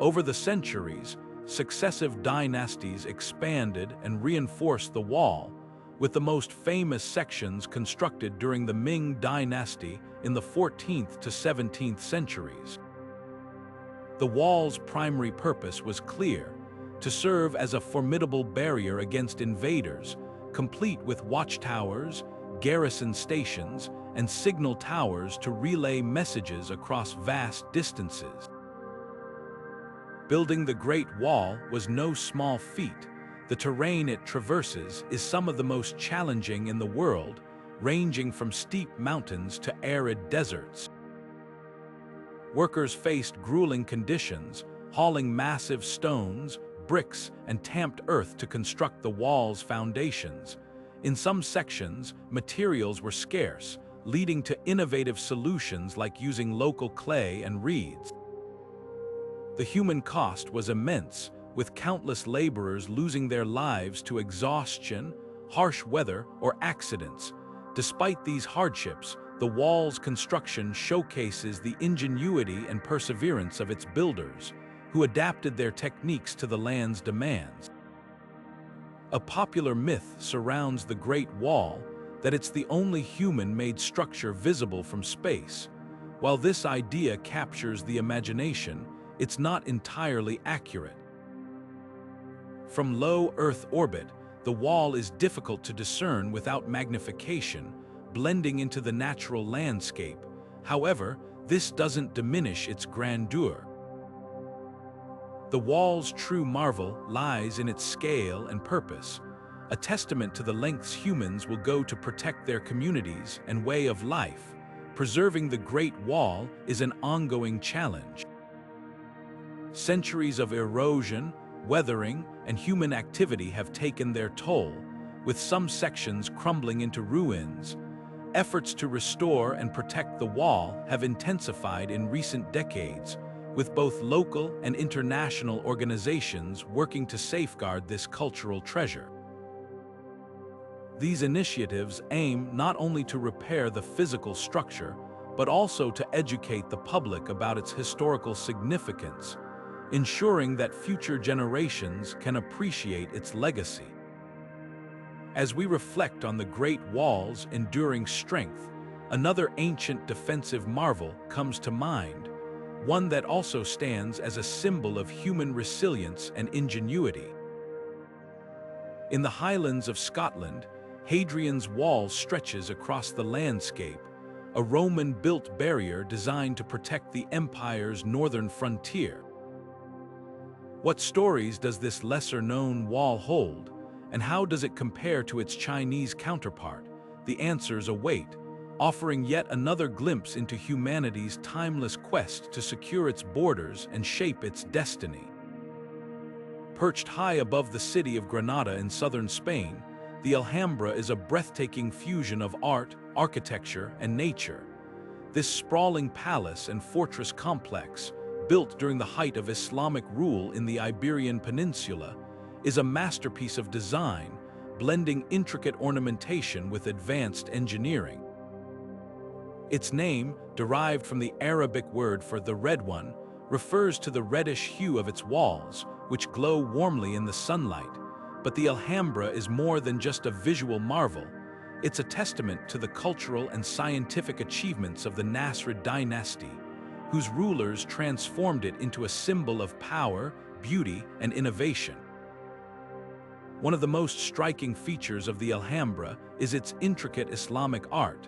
Over the centuries, successive dynasties expanded and reinforced the wall, with the most famous sections constructed during the Ming dynasty in the 14th to 17th centuries. The wall's primary purpose was clear: to serve as a formidable barrier against invaders, complete with watchtowers, garrison stations, and signal towers to relay messages across vast distances. Building the Great Wall was no small feat. The terrain it traverses is some of the most challenging in the world, ranging from steep mountains to arid deserts. Workers faced grueling conditions, hauling massive stones, bricks, and tamped earth to construct the wall's foundations. In some sections, materials were scarce, leading to innovative solutions like using local clay and reeds. The human cost was immense, with countless laborers losing their lives to exhaustion, harsh weather, or accidents. Despite these hardships, the wall's construction showcases the ingenuity and perseverance of its builders, who adapted their techniques to the land's demands. A popular myth surrounds the Great Wall that it's the only human-made structure visible from space. While this idea captures the imagination, it's not entirely accurate. From low Earth orbit, the wall is difficult to discern without magnification, blending into the natural landscape. However, this doesn't diminish its grandeur. The wall's true marvel lies in its scale and purpose, a testament to the lengths humans will go to protect their communities and way of life. Preserving the Great Wall is an ongoing challenge. Centuries of erosion, weathering, and human activity have taken their toll, with some sections crumbling into ruins. Efforts to restore and protect the wall have intensified in recent decades, with both local and international organizations working to safeguard this cultural treasure. These initiatives aim not only to repair the physical structure, but also to educate the public about its historical significance, ensuring that future generations can appreciate its legacy. As we reflect on the Great Wall's enduring strength, another ancient defensive marvel comes to mind, one that also stands as a symbol of human resilience and ingenuity. In the Highlands of Scotland, Hadrian's Wall stretches across the landscape, a Roman-built barrier designed to protect the empire's northern frontier. What stories does this lesser-known wall hold, and how does it compare to its Chinese counterpart? The answers await, offering yet another glimpse into humanity's timeless quest to secure its borders and shape its destiny. Perched high above the city of Granada in southern Spain, the Alhambra is a breathtaking fusion of art, architecture, and nature. This sprawling palace and fortress complex, built during the height of Islamic rule in the Iberian Peninsula, is a masterpiece of design, blending intricate ornamentation with advanced engineering. Its name, derived from the Arabic word for the Red One, refers to the reddish hue of its walls, which glow warmly in the sunlight. But the Alhambra is more than just a visual marvel. It's a testament to the cultural and scientific achievements of the Nasrid dynasty, whose rulers transformed it into a symbol of power, beauty, and innovation. One of the most striking features of the Alhambra is its intricate Islamic art.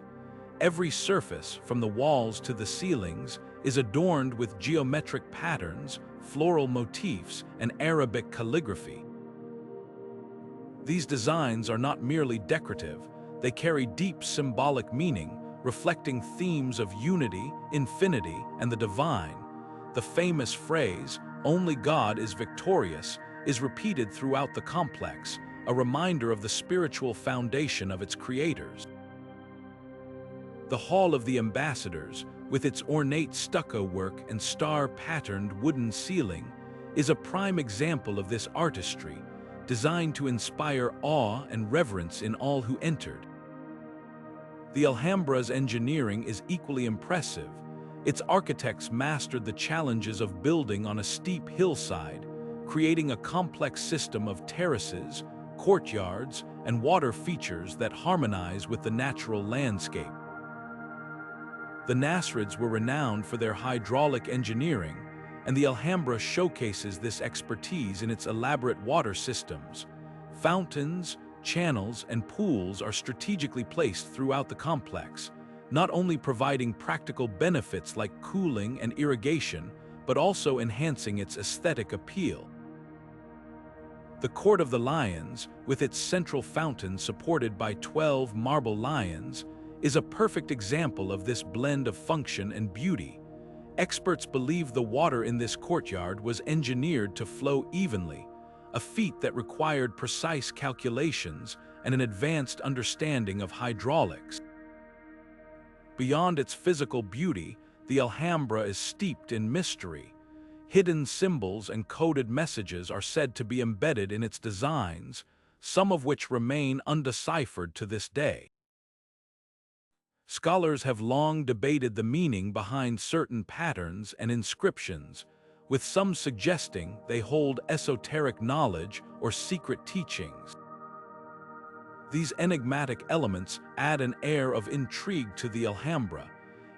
Every surface, from the walls to the ceilings, is adorned with geometric patterns, floral motifs, and Arabic calligraphy. These designs are not merely decorative, they carry deep symbolic meaning, reflecting themes of unity, infinity, and the divine. The famous phrase, "Only God is victorious," is repeated throughout the complex, a reminder of the spiritual foundation of its creators. The Hall of the Ambassadors, with its ornate stucco work and star-patterned wooden ceiling, is a prime example of this artistry, designed to inspire awe and reverence in all who entered. The Alhambra's engineering is equally impressive. Its architects mastered the challenges of building on a steep hillside, creating a complex system of terraces, courtyards, and water features that harmonize with the natural landscape. The Nasrids were renowned for their hydraulic engineering, and the Alhambra showcases this expertise in its elaborate water systems. Fountains, channels, and pools are strategically placed throughout the complex, not only providing practical benefits like cooling and irrigation, but also enhancing its aesthetic appeal. The Court of the Lions, with its central fountain supported by 12 marble lions, is a perfect example of this blend of function and beauty. Experts believe the water in this courtyard was engineered to flow evenly, a feat that required precise calculations and an advanced understanding of hydraulics. Beyond its physical beauty, the Alhambra is steeped in mystery. Hidden symbols and coded messages are said to be embedded in its designs, some of which remain undeciphered to this day. Scholars have long debated the meaning behind certain patterns and inscriptions, with some suggesting they hold esoteric knowledge or secret teachings. These enigmatic elements add an air of intrigue to the Alhambra,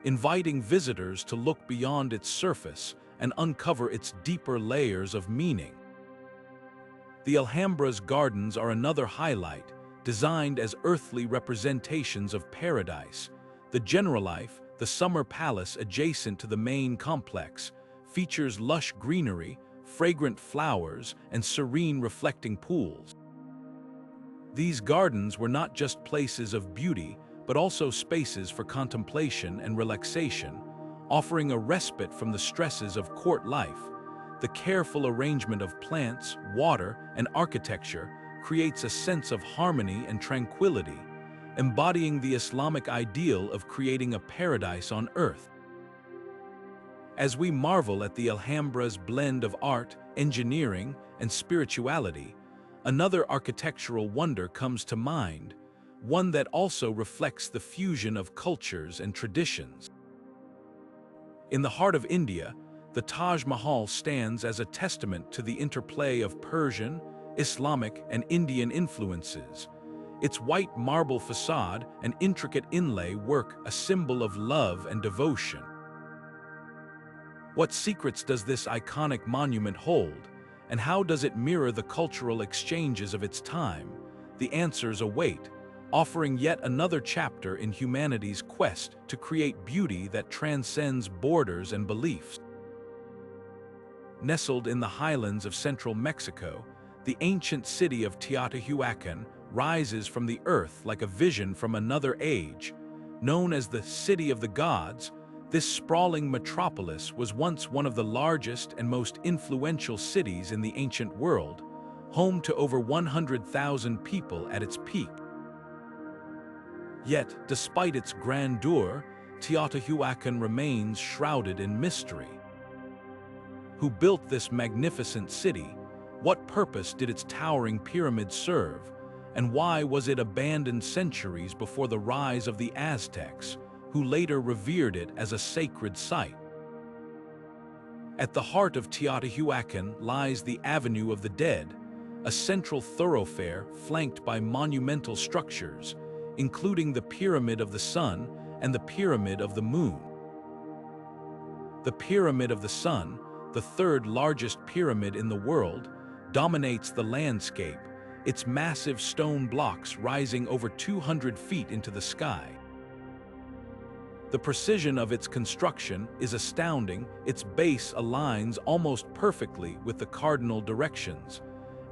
inviting visitors to look beyond its surface and uncover its deeper layers of meaning. The Alhambra's gardens are another highlight, designed as earthly representations of paradise. The Generalife, the summer palace adjacent to the main complex, features lush greenery, fragrant flowers, and serene reflecting pools. These gardens were not just places of beauty, but also spaces for contemplation and relaxation, offering a respite from the stresses of court life. The careful arrangement of plants, water, and architecture creates a sense of harmony and tranquility, embodying the Islamic ideal of creating a paradise on earth. As we marvel at the Alhambra's blend of art, engineering, and spirituality, another architectural wonder comes to mind, one that also reflects the fusion of cultures and traditions. In the heart of India, the Taj Mahal stands as a testament to the interplay of Persian, Islamic, and Indian influences. Its white marble facade and intricate inlay work a symbol of love and devotion. What secrets does this iconic monument hold, and how does it mirror the cultural exchanges of its time? The answers await, offering yet another chapter in humanity's quest to create beauty that transcends borders and beliefs. Nestled in the highlands of central Mexico, the ancient city of Teotihuacan rises from the earth like a vision from another age. Known as the City of the Gods, this sprawling metropolis was once one of the largest and most influential cities in the ancient world, home to over 100,000 people at its peak. Yet, despite its grandeur, Teotihuacan remains shrouded in mystery. Who built this magnificent city? What purpose did its towering pyramid serve? And why was it abandoned centuries before the rise of the Aztecs, who later revered it as a sacred site? At the heart of Teotihuacan lies the Avenue of the Dead, a central thoroughfare flanked by monumental structures, including the Pyramid of the Sun and the Pyramid of the Moon. The Pyramid of the Sun, the third largest pyramid in the world, dominates the landscape, its massive stone blocks rising over 200 feet into the sky. The precision of its construction is astounding. Its base aligns almost perfectly with the cardinal directions,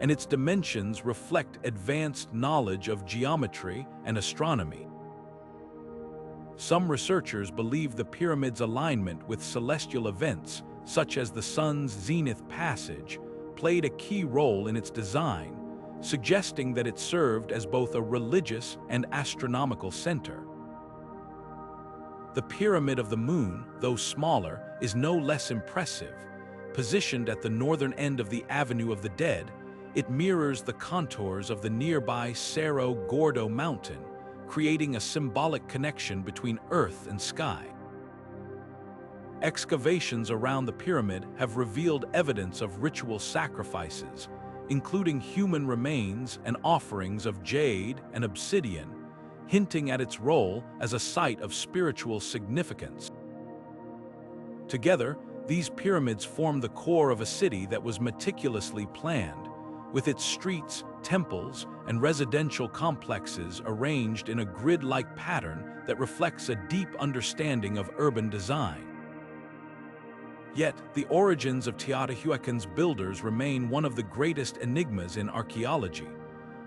and its dimensions reflect advanced knowledge of geometry and astronomy. Some researchers believe the pyramid's alignment with celestial events, such as the sun's zenith passage, played a key role in its design, suggesting that it served as both a religious and astronomical center. The Pyramid of the Moon, though smaller, is no less impressive. Positioned at the northern end of the Avenue of the Dead, it mirrors the contours of the nearby Cerro Gordo mountain, creating a symbolic connection between earth and sky. Excavations around the pyramid have revealed evidence of ritual sacrifices, including human remains and offerings of jade and obsidian, hinting at its role as a site of spiritual significance. Together, these pyramids form the core of a city that was meticulously planned, with its streets, temples, and residential complexes arranged in a grid-like pattern that reflects a deep understanding of urban design. Yet, the origins of Teotihuacan's builders remain one of the greatest enigmas in archaeology.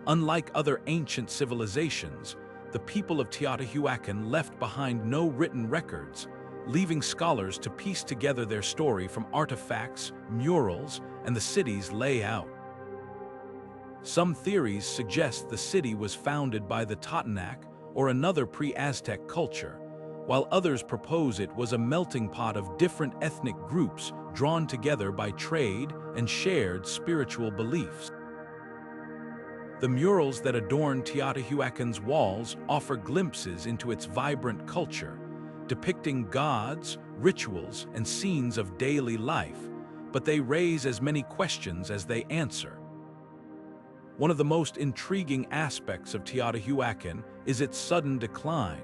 Unlike other ancient civilizations, the people of Teotihuacan left behind no written records, leaving scholars to piece together their story from artifacts, murals, and the city's layout. Some theories suggest the city was founded by the Totonac or another pre-Aztec culture, while others propose it was a melting pot of different ethnic groups drawn together by trade and shared spiritual beliefs. The murals that adorn Teotihuacan's walls offer glimpses into its vibrant culture, depicting gods, rituals, and scenes of daily life, but they raise as many questions as they answer. One of the most intriguing aspects of Teotihuacan is its sudden decline.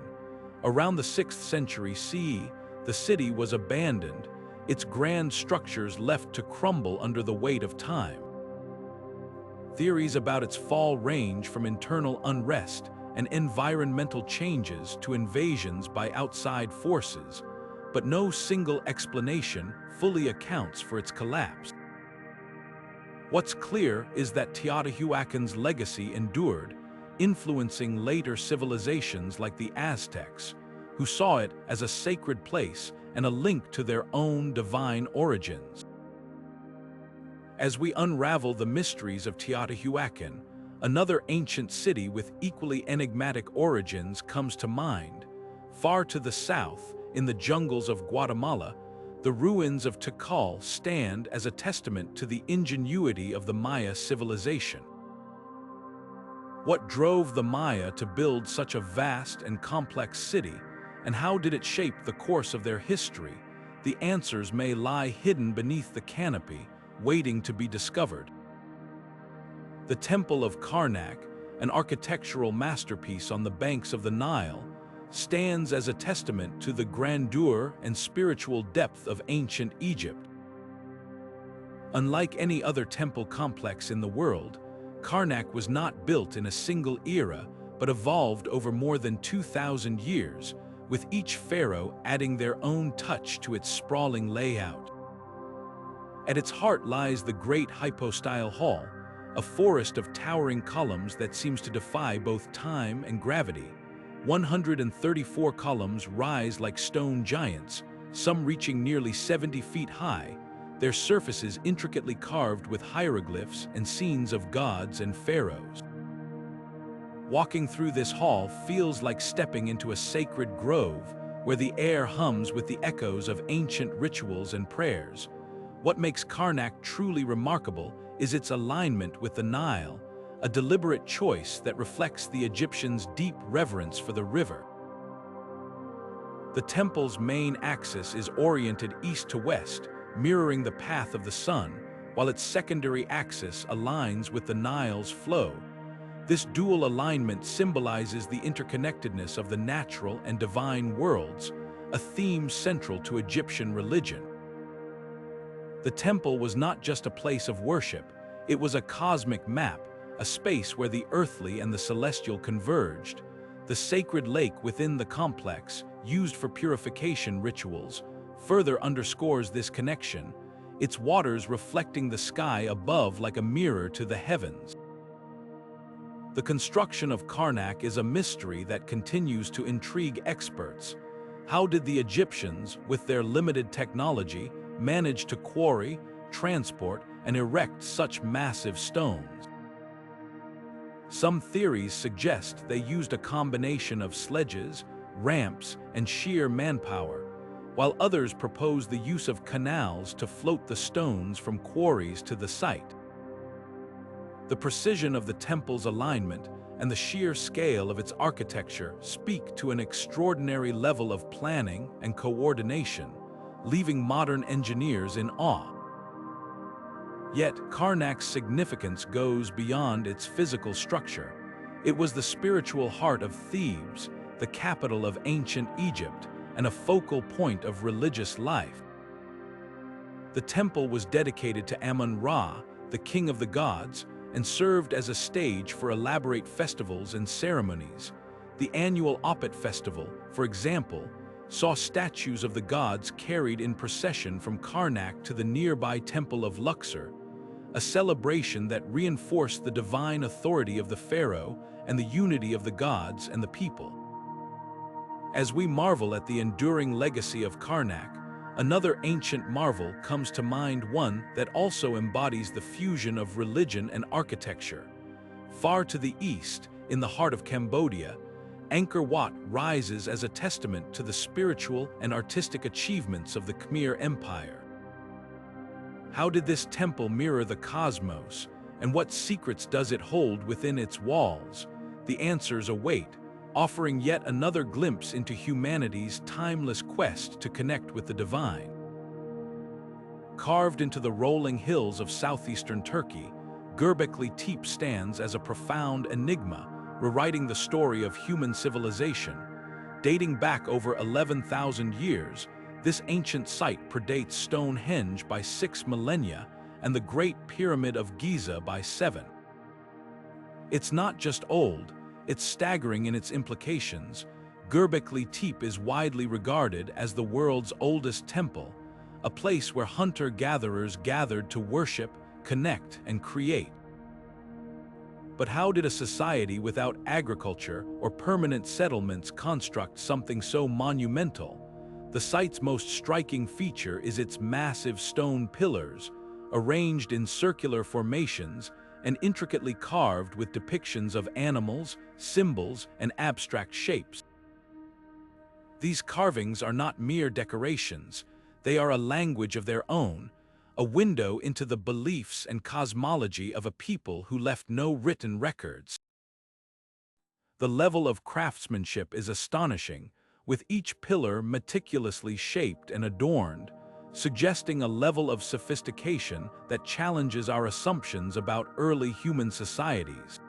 Around the 6th century CE, the city was abandoned, its grand structures left to crumble under the weight of time. Theories about its fall range from internal unrest and environmental changes to invasions by outside forces, but no single explanation fully accounts for its collapse. What's clear is that Teotihuacan's legacy endured, influencing later civilizations like the Aztecs, who saw it as a sacred place and a link to their own divine origins. As we unravel the mysteries of Teotihuacan, another ancient city with equally enigmatic origins comes to mind. Far to the south, in the jungles of Guatemala, the ruins of Tikal stand as a testament to the ingenuity of the Maya civilization. What drove the Maya to build such a vast and complex city, and how did it shape the course of their history? The answers may lie hidden beneath the canopy, waiting to be discovered. The Temple of Karnak, an architectural masterpiece on the banks of the Nile, stands as a testament to the grandeur and spiritual depth of ancient Egypt. Unlike any other temple complex in the world, Karnak was not built in a single era, but evolved over more than 2,000 years, with each pharaoh adding their own touch to its sprawling layout. At its heart lies the Great Hypostyle Hall, a forest of towering columns that seems to defy both time and gravity. 134 columns rise like stone giants, some reaching nearly 70 feet high, their surfaces intricately carved with hieroglyphs and scenes of gods and pharaohs. Walking through this hall feels like stepping into a sacred grove, where the air hums with the echoes of ancient rituals and prayers. What makes Karnak truly remarkable is its alignment with the Nile, a deliberate choice that reflects the Egyptians' deep reverence for the river. The temple's main axis is oriented east to west, mirroring the path of the sun, while its secondary axis aligns with the Nile's flow. This dual alignment symbolizes the interconnectedness of the natural and divine worlds, a theme central to Egyptian religion. The temple was not just a place of worship, it was a cosmic map, a space where the earthly and the celestial converged. The sacred lake within the complex, used for purification rituals, further underscores this connection, its waters reflecting the sky above like a mirror to the heavens. The construction of Karnak is a mystery that continues to intrigue experts. How did the Egyptians, with their limited technology, manage to quarry, transport, and erect such massive stones? Some theories suggest they used a combination of sledges, ramps, and sheer manpower, while others propose the use of canals to float the stones from quarries to the site. The precision of the temple's alignment and the sheer scale of its architecture speak to an extraordinary level of planning and coordination, leaving modern engineers in awe. Yet, Karnak's significance goes beyond its physical structure. It was the spiritual heart of Thebes, the capital of ancient Egypt, and a focal point of religious life. The temple was dedicated to Amun-Ra, the king of the gods, and served as a stage for elaborate festivals and ceremonies. The annual Opet festival, for example, saw statues of the gods carried in procession from Karnak to the nearby temple of Luxor, a celebration that reinforced the divine authority of the pharaoh and the unity of the gods and the people. As we marvel at the enduring legacy of Karnak, another ancient marvel comes to mind, one that also embodies the fusion of religion and architecture. Far to the east, in the heart of Cambodia, Angkor Wat rises as a testament to the spiritual and artistic achievements of the Khmer Empire. How did this temple mirror the cosmos, and what secrets does it hold within its walls? The answers await, offering yet another glimpse into humanity's timeless quest to connect with the divine. Carved into the rolling hills of southeastern Turkey, Göbekli Tepe stands as a profound enigma, rewriting the story of human civilization. Dating back over 11,000 years, this ancient site predates Stonehenge by 6 millennia and the Great Pyramid of Giza by 7. It's not just old, it's staggering in its implications. Göbekli Tepe is widely regarded as the world's oldest temple, a place where hunter-gatherers gathered to worship, connect, and create. But how did a society without agriculture or permanent settlements construct something so monumental? The site's most striking feature is its massive stone pillars, arranged in circular formations and intricately carved with depictions of animals, symbols, and abstract shapes. These carvings are not mere decorations, they are a language of their own, a window into the beliefs and cosmology of a people who left no written records. The level of craftsmanship is astonishing, with each pillar meticulously shaped and adorned, suggesting a level of sophistication that challenges our assumptions about early human societies.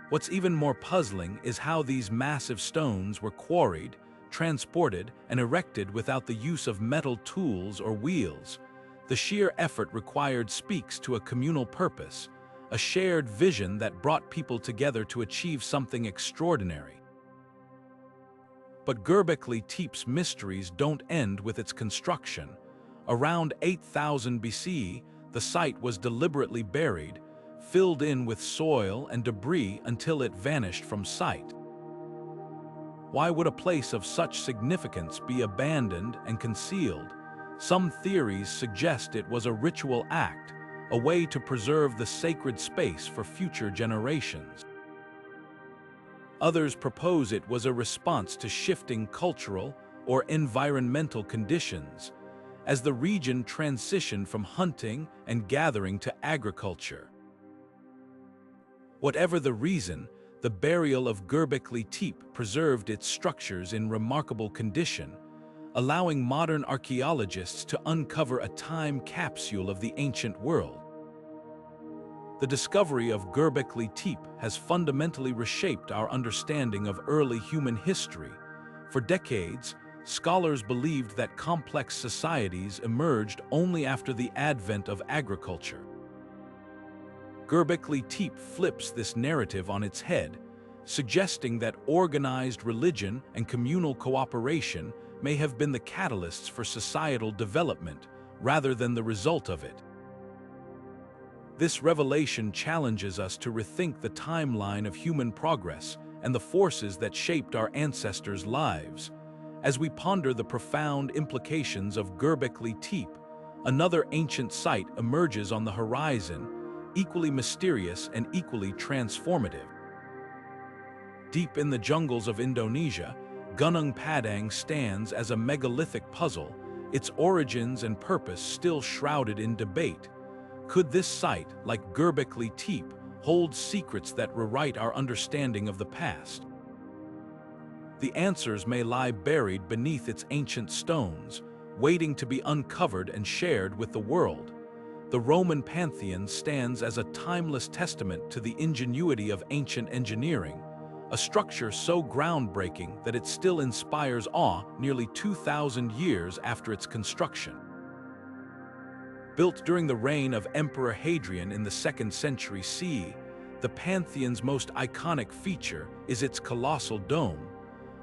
What's even more puzzling is how these massive stones were quarried, transported, and erected without the use of metal tools or wheels. The sheer effort required speaks to a communal purpose, a shared vision that brought people together to achieve something extraordinary. But Göbekli Tepe's mysteries don't end with its construction. Around 8000 BCE, the site was deliberately buried, filled in with soil and debris until it vanished from sight. Why would a place of such significance be abandoned and concealed? Some theories suggest it was a ritual act, a way to preserve the sacred space for future generations. Others propose it was a response to shifting cultural or environmental conditions, as the region transitioned from hunting and gathering to agriculture. Whatever the reason, the burial of Göbekli Tepe preserved its structures in remarkable condition, allowing modern archaeologists to uncover a time capsule of the ancient world. The discovery of Göbekli Tepe has fundamentally reshaped our understanding of early human history. For decades, scholars believed that complex societies emerged only after the advent of agriculture. Göbekli Tepe flips this narrative on its head, suggesting that organized religion and communal cooperation may have been the catalysts for societal development rather than the result of it. This revelation challenges us to rethink the timeline of human progress and the forces that shaped our ancestors' lives. As we ponder the profound implications of Göbekli Tepe, another ancient site emerges on the horizon, equally mysterious and equally transformative. Deep in the jungles of Indonesia, Gunung Padang stands as a megalithic puzzle, its origins and purpose still shrouded in debate. Could this site, like Göbekli Tepe, hold secrets that rewrite our understanding of the past? The answers may lie buried beneath its ancient stones, waiting to be uncovered and shared with the world. The Roman Pantheon stands as a timeless testament to the ingenuity of ancient engineering, a structure so groundbreaking that it still inspires awe nearly 2,000 years after its construction. Built during the reign of Emperor Hadrian in the 2nd century CE, the Pantheon's most iconic feature is its colossal dome,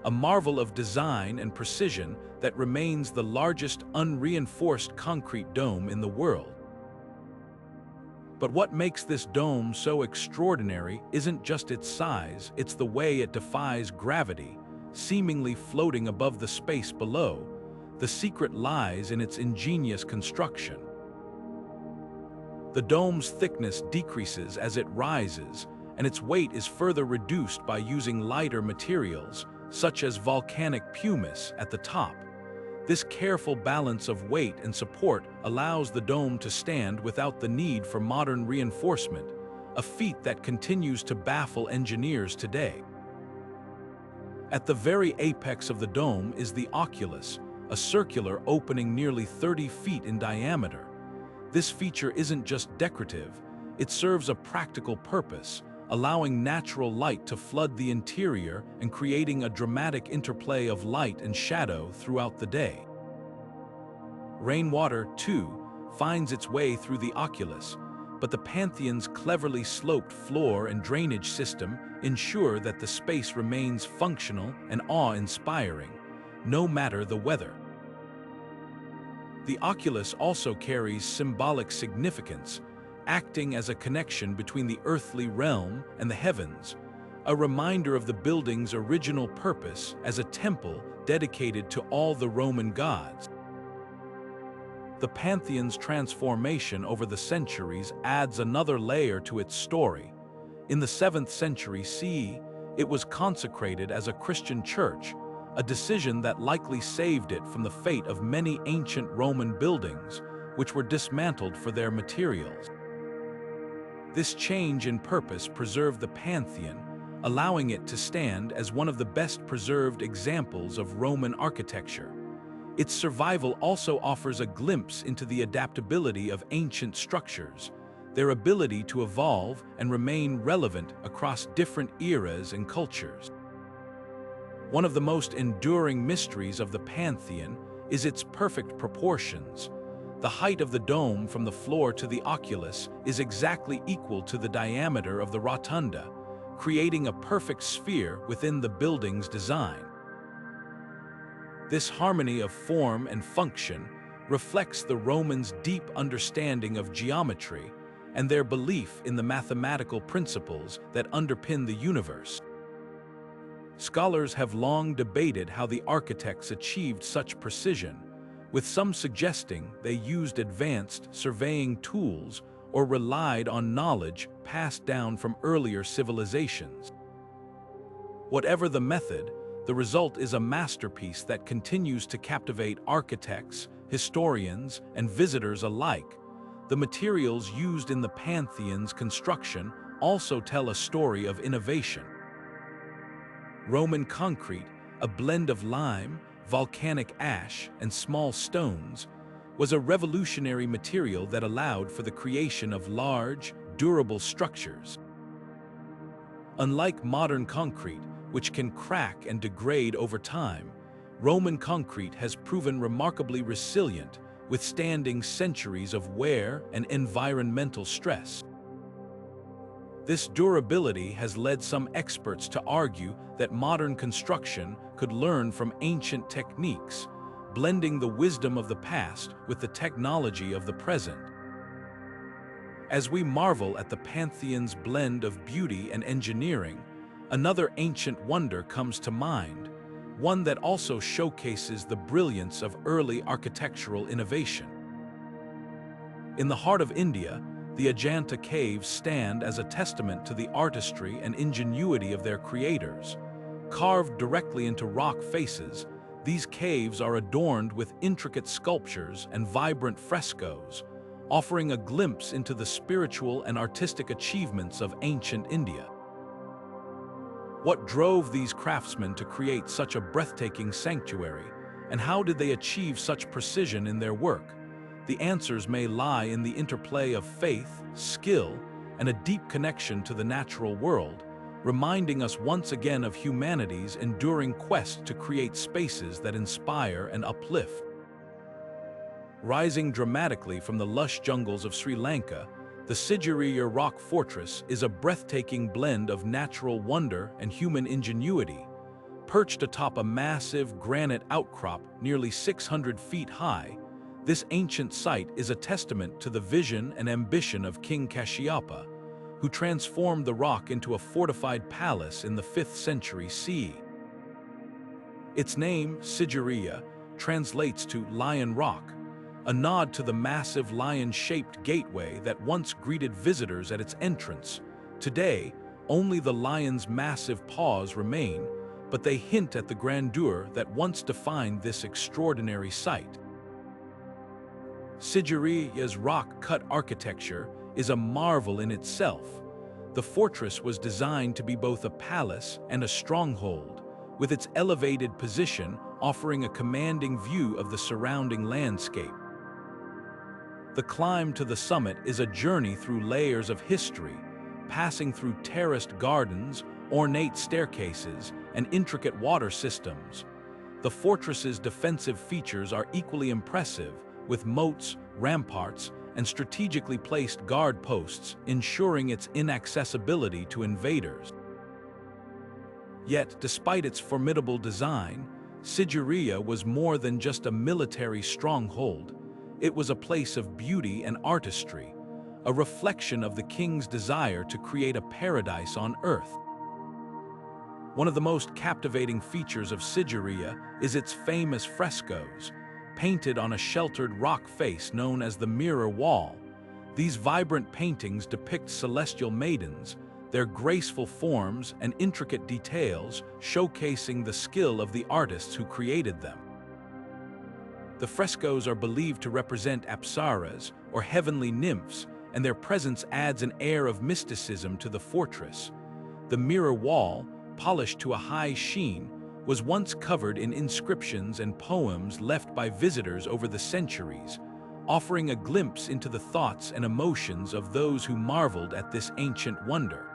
a marvel of design and precision that remains the largest unreinforced concrete dome in the world. But what makes this dome so extraordinary isn't just its size, it's the way it defies gravity, seemingly floating above the space below. The secret lies in its ingenious construction. The dome's thickness decreases as it rises, and its weight is further reduced by using lighter materials, such as volcanic pumice, at the top. This careful balance of weight and support allows the dome to stand without the need for modern reinforcement, a feat that continues to baffle engineers today. At the very apex of the dome is the oculus, a circular opening nearly 30 feet in diameter. This feature isn't just decorative, it serves a practical purpose, allowing natural light to flood the interior and creating a dramatic interplay of light and shadow throughout the day. Rainwater, too, finds its way through the oculus, but the Pantheon's cleverly sloped floor and drainage system ensure that the space remains functional and awe-inspiring, no matter the weather. The oculus also carries symbolic significance, acting as a connection between the earthly realm and the heavens, a reminder of the building's original purpose as a temple dedicated to all the Roman gods. The Pantheon's transformation over the centuries adds another layer to its story. In the 7th century CE, it was consecrated as a Christian church, a decision that likely saved it from the fate of many ancient Roman buildings, which were dismantled for their materials. This change in purpose preserved the Pantheon, allowing it to stand as one of the best preserved examples of Roman architecture. Its survival also offers a glimpse into the adaptability of ancient structures, their ability to evolve and remain relevant across different eras and cultures. One of the most enduring mysteries of the Pantheon is its perfect proportions. The height of the dome from the floor to the oculus is exactly equal to the diameter of the rotunda, creating a perfect sphere within the building's design. This harmony of form and function reflects the Romans' deep understanding of geometry and their belief in the mathematical principles that underpin the universe. Scholars have long debated how the architects achieved such precision, with some suggesting they used advanced surveying tools or relied on knowledge passed down from earlier civilizations. Whatever the method, the result is a masterpiece that continues to captivate architects, historians, and visitors alike. The materials used in the Pantheon's construction also tell a story of innovation. Roman concrete, a blend of lime, volcanic ash, and small stones, was a revolutionary material that allowed for the creation of large, durable structures. Unlike modern concrete, which can crack and degrade over time, Roman concrete has proven remarkably resilient, withstanding centuries of wear and environmental stress. This durability has led some experts to argue that modern construction could learn from ancient techniques, blending the wisdom of the past with the technology of the present. As we marvel at the Pantheon's blend of beauty and engineering, another ancient wonder comes to mind, one that also showcases the brilliance of early architectural innovation. In the heart of India, the Ajanta caves stand as a testament to the artistry and ingenuity of their creators. Carved directly into rock faces, these caves are adorned with intricate sculptures and vibrant frescoes, offering a glimpse into the spiritual and artistic achievements of ancient India. What drove these craftsmen to create such a breathtaking sanctuary, and how did they achieve such precision in their work? The answers may lie in the interplay of faith, skill, and a deep connection to the natural world, reminding us once again of humanity's enduring quest to create spaces that inspire and uplift. Rising dramatically from the lush jungles of Sri Lanka, the Sigiriya rock fortress is a breathtaking blend of natural wonder and human ingenuity. Perched atop a massive granite outcrop nearly 600 feet high, this ancient site is a testament to the vision and ambition of King Kashyapa, who transformed the rock into a fortified palace in the 5th century CE. Its name, Sigiriya, translates to Lion Rock, a nod to the massive lion-shaped gateway that once greeted visitors at its entrance. Today, only the lion's massive paws remain, but they hint at the grandeur that once defined this extraordinary site. Sigiriya's rock-cut architecture is a marvel in itself. The fortress was designed to be both a palace and a stronghold, with its elevated position offering a commanding view of the surrounding landscape. The climb to the summit is a journey through layers of history, passing through terraced gardens, ornate staircases, and intricate water systems. The fortress's defensive features are equally impressive, with moats, ramparts, and strategically placed guard posts ensuring its inaccessibility to invaders. Yet, despite its formidable design, Sigiriya was more than just a military stronghold. It was a place of beauty and artistry, a reflection of the king's desire to create a paradise on earth. One of the most captivating features of Sigiriya is its famous frescoes, painted on a sheltered rock face known as the Mirror Wall. These vibrant paintings depict celestial maidens, their graceful forms and intricate details showcasing the skill of the artists who created them. The frescoes are believed to represent apsaras, or heavenly nymphs, and their presence adds an air of mysticism to the fortress. The Mirror Wall, polished to a high sheen, was once covered in inscriptions and poems left by visitors over the centuries, offering a glimpse into the thoughts and emotions of those who marveled at this ancient wonder.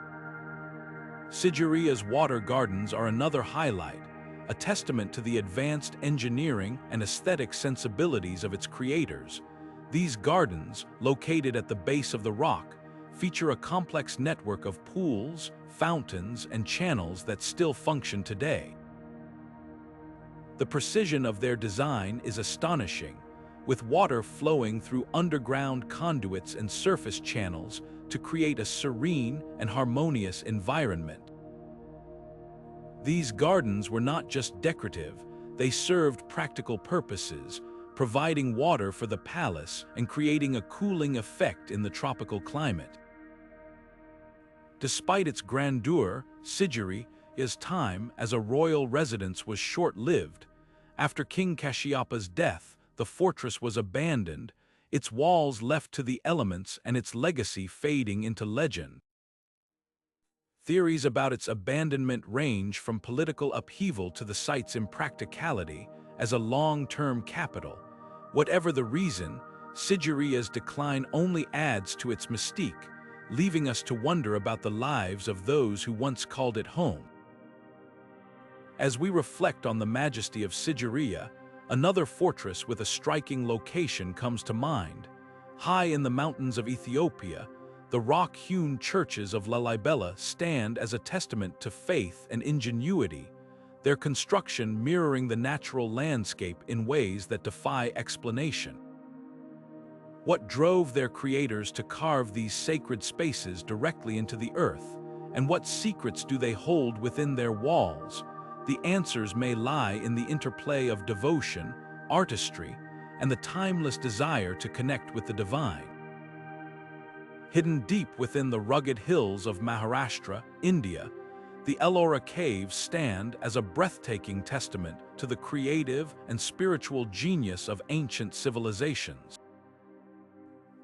Sigiriya's water gardens are another highlight, a testament to the advanced engineering and aesthetic sensibilities of its creators. These gardens, located at the base of the rock, feature a complex network of pools, fountains, and channels that still function today. The precision of their design is astonishing, with water flowing through underground conduits and surface channels to create a serene and harmonious environment. These gardens were not just decorative, they served practical purposes, providing water for the palace and creating a cooling effect in the tropical climate. Despite its grandeur, Sigiriya's time as a royal residence was short-lived. After King Kashyapa's death, the fortress was abandoned, its walls left to the elements and its legacy fading into legend. Theories about its abandonment range from political upheaval to the site's impracticality, as a long-term capital. Whatever the reason, Sigiria's decline only adds to its mystique, leaving us to wonder about the lives of those who once called it home. As we reflect on the majesty of Sigiriya, another fortress with a striking location comes to mind. High in the mountains of Ethiopia, the rock-hewn churches of Lalibela stand as a testament to faith and ingenuity, their construction mirroring the natural landscape in ways that defy explanation. What drove their creators to carve these sacred spaces directly into the earth, and what secrets do they hold within their walls? The answers may lie in the interplay of devotion, artistry, and the timeless desire to connect with the divine. Hidden deep within the rugged hills of Maharashtra, India, the Ellora Caves stand as a breathtaking testament to the creative and spiritual genius of ancient civilizations.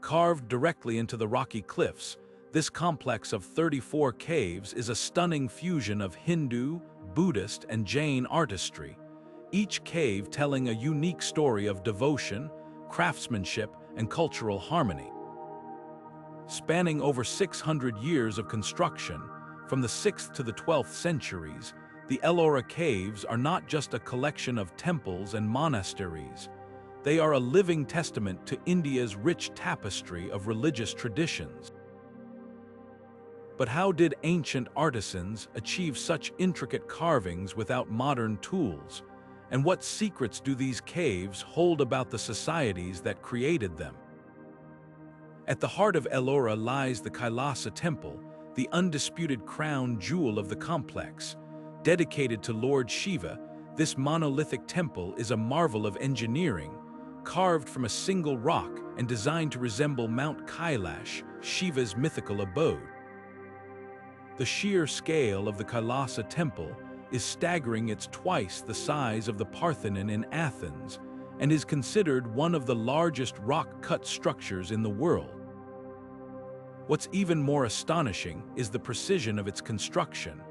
Carved directly into the rocky cliffs, this complex of 34 caves is a stunning fusion of Hindu, Buddhist, and Jain artistry, each cave telling a unique story of devotion, craftsmanship, and cultural harmony. Spanning over 600 years of construction, from the 6th to the 12th centuries, the Ellora Caves are not just a collection of temples and monasteries. They are a living testament to India's rich tapestry of religious traditions. But how did ancient artisans achieve such intricate carvings without modern tools? And what secrets do these caves hold about the societies that created them? At the heart of Ellora lies the Kailasa Temple, the undisputed crown jewel of the complex. Dedicated to Lord Shiva, this monolithic temple is a marvel of engineering, carved from a single rock and designed to resemble Mount Kailash, Shiva's mythical abode. The sheer scale of the Kailasa Temple is staggering. It's twice the size of the Parthenon in Athens and is considered one of the largest rock-cut structures in the world. What's even more astonishing is the precision of its construction.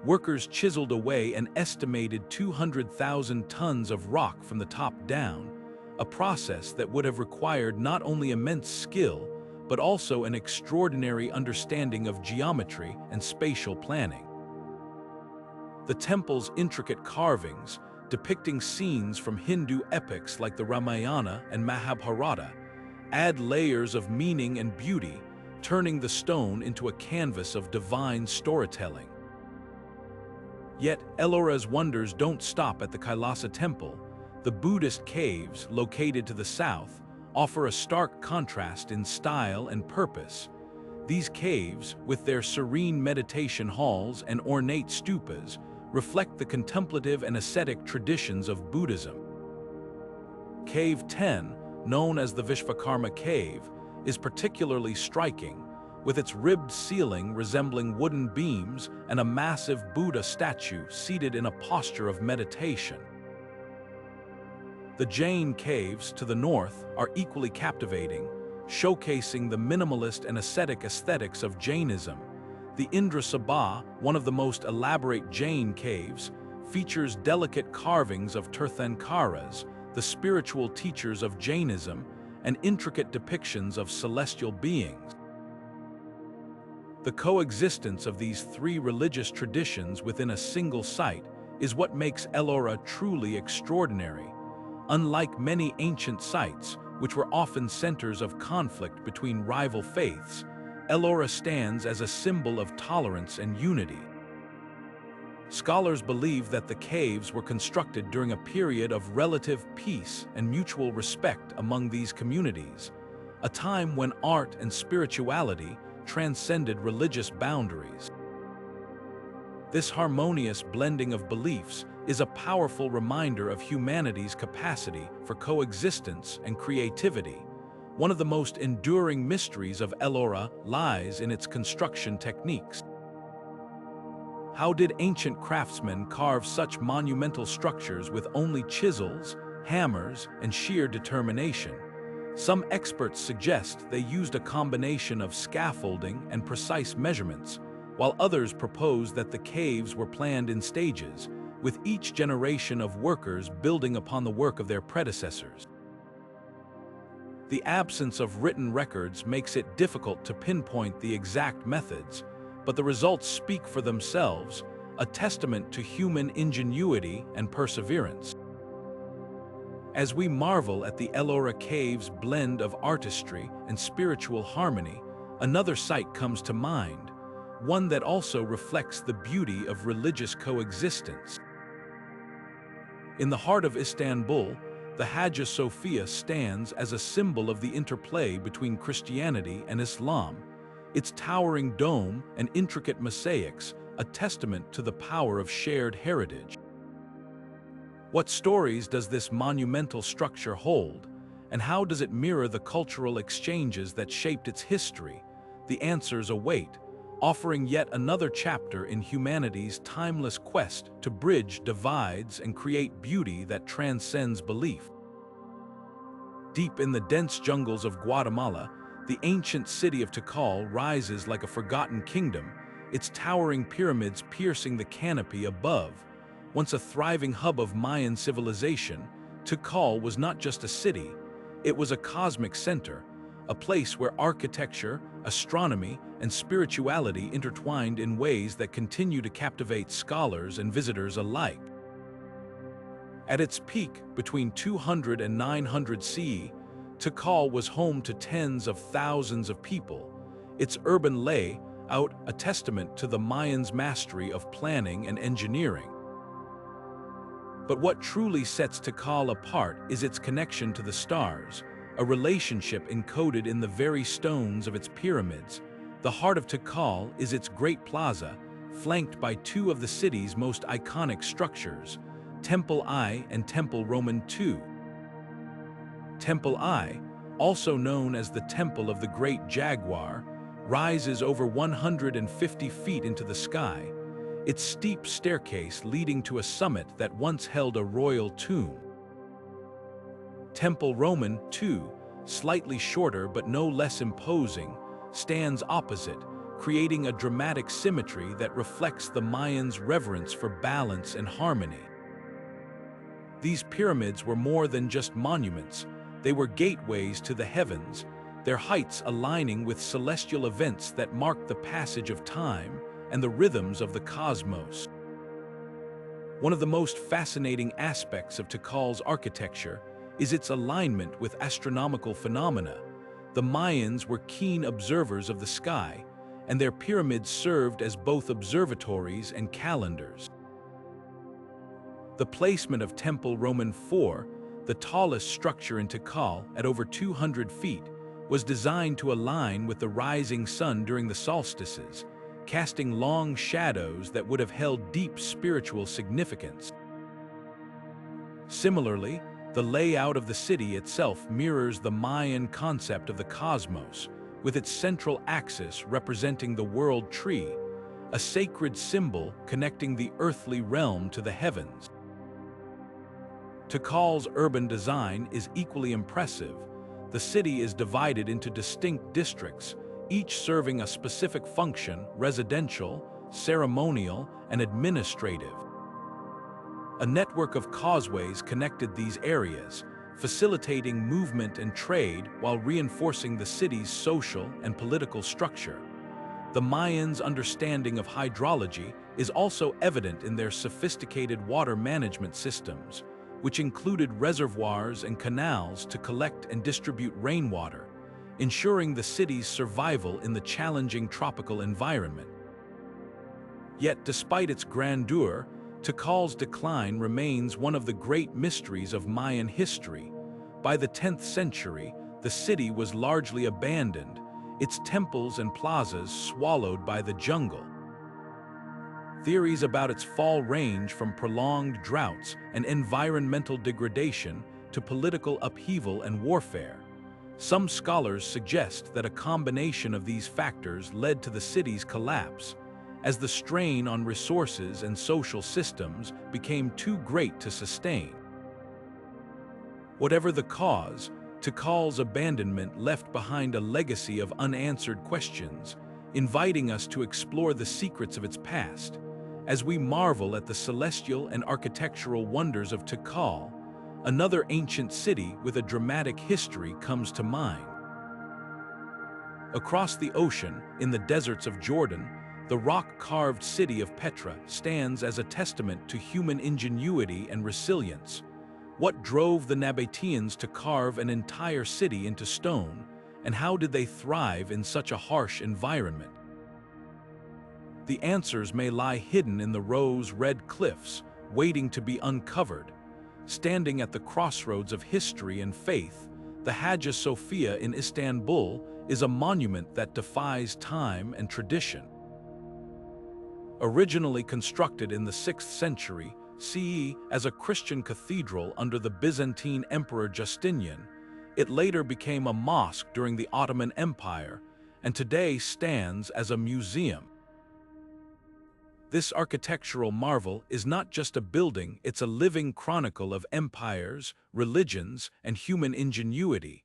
Workers chiseled away an estimated 200,000 tons of rock from the top down, a process that would have required not only immense skill, but also an extraordinary understanding of geometry and spatial planning. The temple's intricate carvings, depicting scenes from Hindu epics like the Ramayana and Mahabharata, add layers of meaning and beauty, turning the stone into a canvas of divine storytelling. Yet, Ellora's wonders don't stop at the Kailasa Temple. The Buddhist caves, located to the south, offer a stark contrast in style and purpose. These caves, with their serene meditation halls and ornate stupas, reflect the contemplative and ascetic traditions of Buddhism. Cave 10, known as the Vishvakarma Cave, is particularly striking, with its ribbed ceiling resembling wooden beams and a massive Buddha statue seated in a posture of meditation. The Jain caves to the north are equally captivating, showcasing the minimalist and ascetic aesthetics of Jainism. The Indra Sabha, one of the most elaborate Jain caves, features delicate carvings of Tirthankaras, the spiritual teachers of Jainism, and intricate depictions of celestial beings. The coexistence of these three religious traditions within a single site is what makes Ellora truly extraordinary. Unlike many ancient sites, which were often centers of conflict between rival faiths, Ellora stands as a symbol of tolerance and unity. Scholars believe that the caves were constructed during a period of relative peace and mutual respect among these communities, a time when art and spirituality transcended religious boundaries. This harmonious blending of beliefs is a powerful reminder of humanity's capacity for coexistence and creativity. One of the most enduring mysteries of Ellora lies in its construction techniques. How did ancient craftsmen carve such monumental structures with only chisels, hammers, and sheer determination? Some experts suggest they used a combination of scaffolding and precise measurements, while others propose that the caves were planned in stages, with each generation of workers building upon the work of their predecessors. The absence of written records makes it difficult to pinpoint the exact methods, but the results speak for themselves, a testament to human ingenuity and perseverance. As we marvel at the Ellora Caves' blend of artistry and spiritual harmony, another sight comes to mind, one that also reflects the beauty of religious coexistence. In the heart of Istanbul, the Hagia Sophia stands as a symbol of the interplay between Christianity and Islam, its towering dome and intricate mosaics a testament to the power of shared heritage. What stories does this monumental structure hold, and how does it mirror the cultural exchanges that shaped its history? The answers await, offering yet another chapter in humanity's timeless quest to bridge divides and create beauty that transcends belief. Deep in the dense jungles of Guatemala, the ancient city of Tikal rises like a forgotten kingdom, its towering pyramids piercing the canopy above. Once a thriving hub of Mayan civilization, Tikal was not just a city, it was a cosmic center, a place where architecture, astronomy, and spirituality intertwined in ways that continue to captivate scholars and visitors alike. At its peak, between 200 and 900 CE, Tikal was home to tens of thousands of people, its urban layout a testament to the Mayans' mastery of planning and engineering. But what truly sets Tikal apart is its connection to the stars, a relationship encoded in the very stones of its pyramids. The heart of Tikal is its Great Plaza, flanked by two of the city's most iconic structures, Temple I and Temple Roman II. Temple I, also known as the Temple of the Great Jaguar, rises over 150 feet into the sky, its steep staircase leading to a summit that once held a royal tomb. Temple Roman II, slightly shorter but no less imposing, stands opposite, creating a dramatic symmetry that reflects the Mayans' reverence for balance and harmony. These pyramids were more than just monuments, they were gateways to the heavens, their heights aligning with celestial events that marked the passage of time and the rhythms of the cosmos. One of the most fascinating aspects of Tikal's architecture is its alignment with astronomical phenomena. The Mayans were keen observers of the sky, and their pyramids served as both observatories and calendars. The placement of Temple Roman IV, the tallest structure in Tikal at over 200 feet, was designed to align with the rising sun during the solstices, casting long shadows that would have held deep spiritual significance. Similarly, the layout of the city itself mirrors the Mayan concept of the cosmos, with its central axis representing the world tree, a sacred symbol connecting the earthly realm to the heavens. Tikal's urban design is equally impressive. The city is divided into distinct districts, each serving a specific function: residential, ceremonial, and administrative. A network of causeways connected these areas, facilitating movement and trade while reinforcing the city's social and political structure. The Mayans' understanding of hydrology is also evident in their sophisticated water management systems, which included reservoirs and canals to collect and distribute rainwater, ensuring the city's survival in the challenging tropical environment. Yet, despite its grandeur, Tikal's decline remains one of the great mysteries of Mayan history. By the 10th century, the city was largely abandoned, its temples and plazas swallowed by the jungle. Theories about its fall range from prolonged droughts and environmental degradation to political upheaval and warfare. Some scholars suggest that a combination of these factors led to the city's collapse, as the strain on resources and social systems became too great to sustain. Whatever the cause, Tikal's abandonment left behind a legacy of unanswered questions, inviting us to explore the secrets of its past. as we marvel at the celestial and architectural wonders of Tikal, another ancient city with a dramatic history comes to mind. Across the ocean, in the deserts of Jordan, the rock-carved city of Petra stands as a testament to human ingenuity and resilience. What drove the Nabateans to carve an entire city into stone, and how did they thrive in such a harsh environment? The answers may lie hidden in the rose-red cliffs, waiting to be uncovered. Standing at the crossroads of history and faith, the Hagia Sophia in Istanbul is a monument that defies time and tradition. Originally constructed in the 6th century CE as a Christian cathedral under the Byzantine Emperor Justinian, it later became a mosque during the Ottoman Empire and today stands as a museum. This architectural marvel is not just a building, it's a living chronicle of empires, religions, and human ingenuity.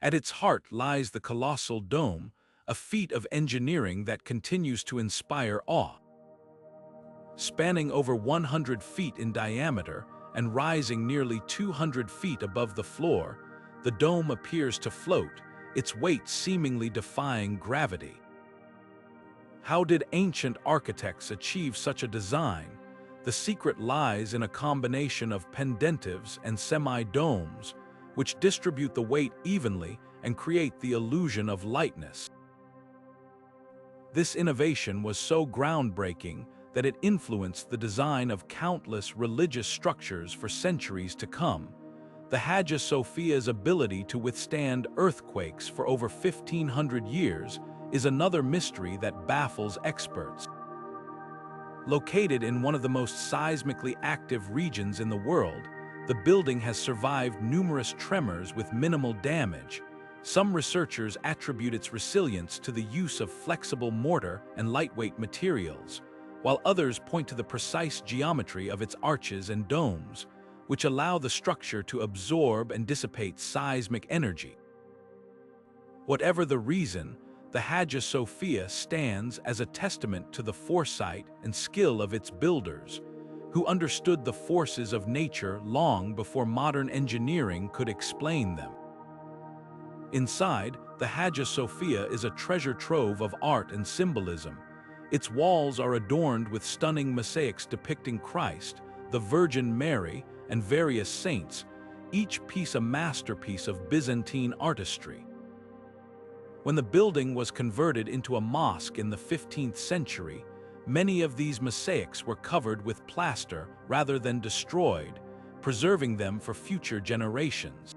At its heart lies the colossal dome, a feat of engineering that continues to inspire awe. Spanning over 100 feet in diameter and rising nearly 200 feet above the floor, the dome appears to float, its weight seemingly defying gravity. How did ancient architects achieve such a design? The secret lies in a combination of pendentives and semi-domes, which distribute the weight evenly and create the illusion of lightness. This innovation was so groundbreaking that it influenced the design of countless religious structures for centuries to come. The Hagia Sophia's ability to withstand earthquakes for over 1,500 years is another mystery that baffles experts. Located in one of the most seismically active regions in the world, the building has survived numerous tremors with minimal damage. Some researchers attribute its resilience to the use of flexible mortar and lightweight materials, while others point to the precise geometry of its arches and domes, which allow the structure to absorb and dissipate seismic energy. Whatever the reason, the Hagia Sophia stands as a testament to the foresight and skill of its builders, who understood the forces of nature long before modern engineering could explain them. Inside, the Hagia Sophia is a treasure trove of art and symbolism. Its walls are adorned with stunning mosaics depicting Christ, the Virgin Mary, and various saints, each piece a masterpiece of Byzantine artistry. When the building was converted into a mosque in the 15th century, many of these mosaics were covered with plaster rather than destroyed, preserving them for future generations.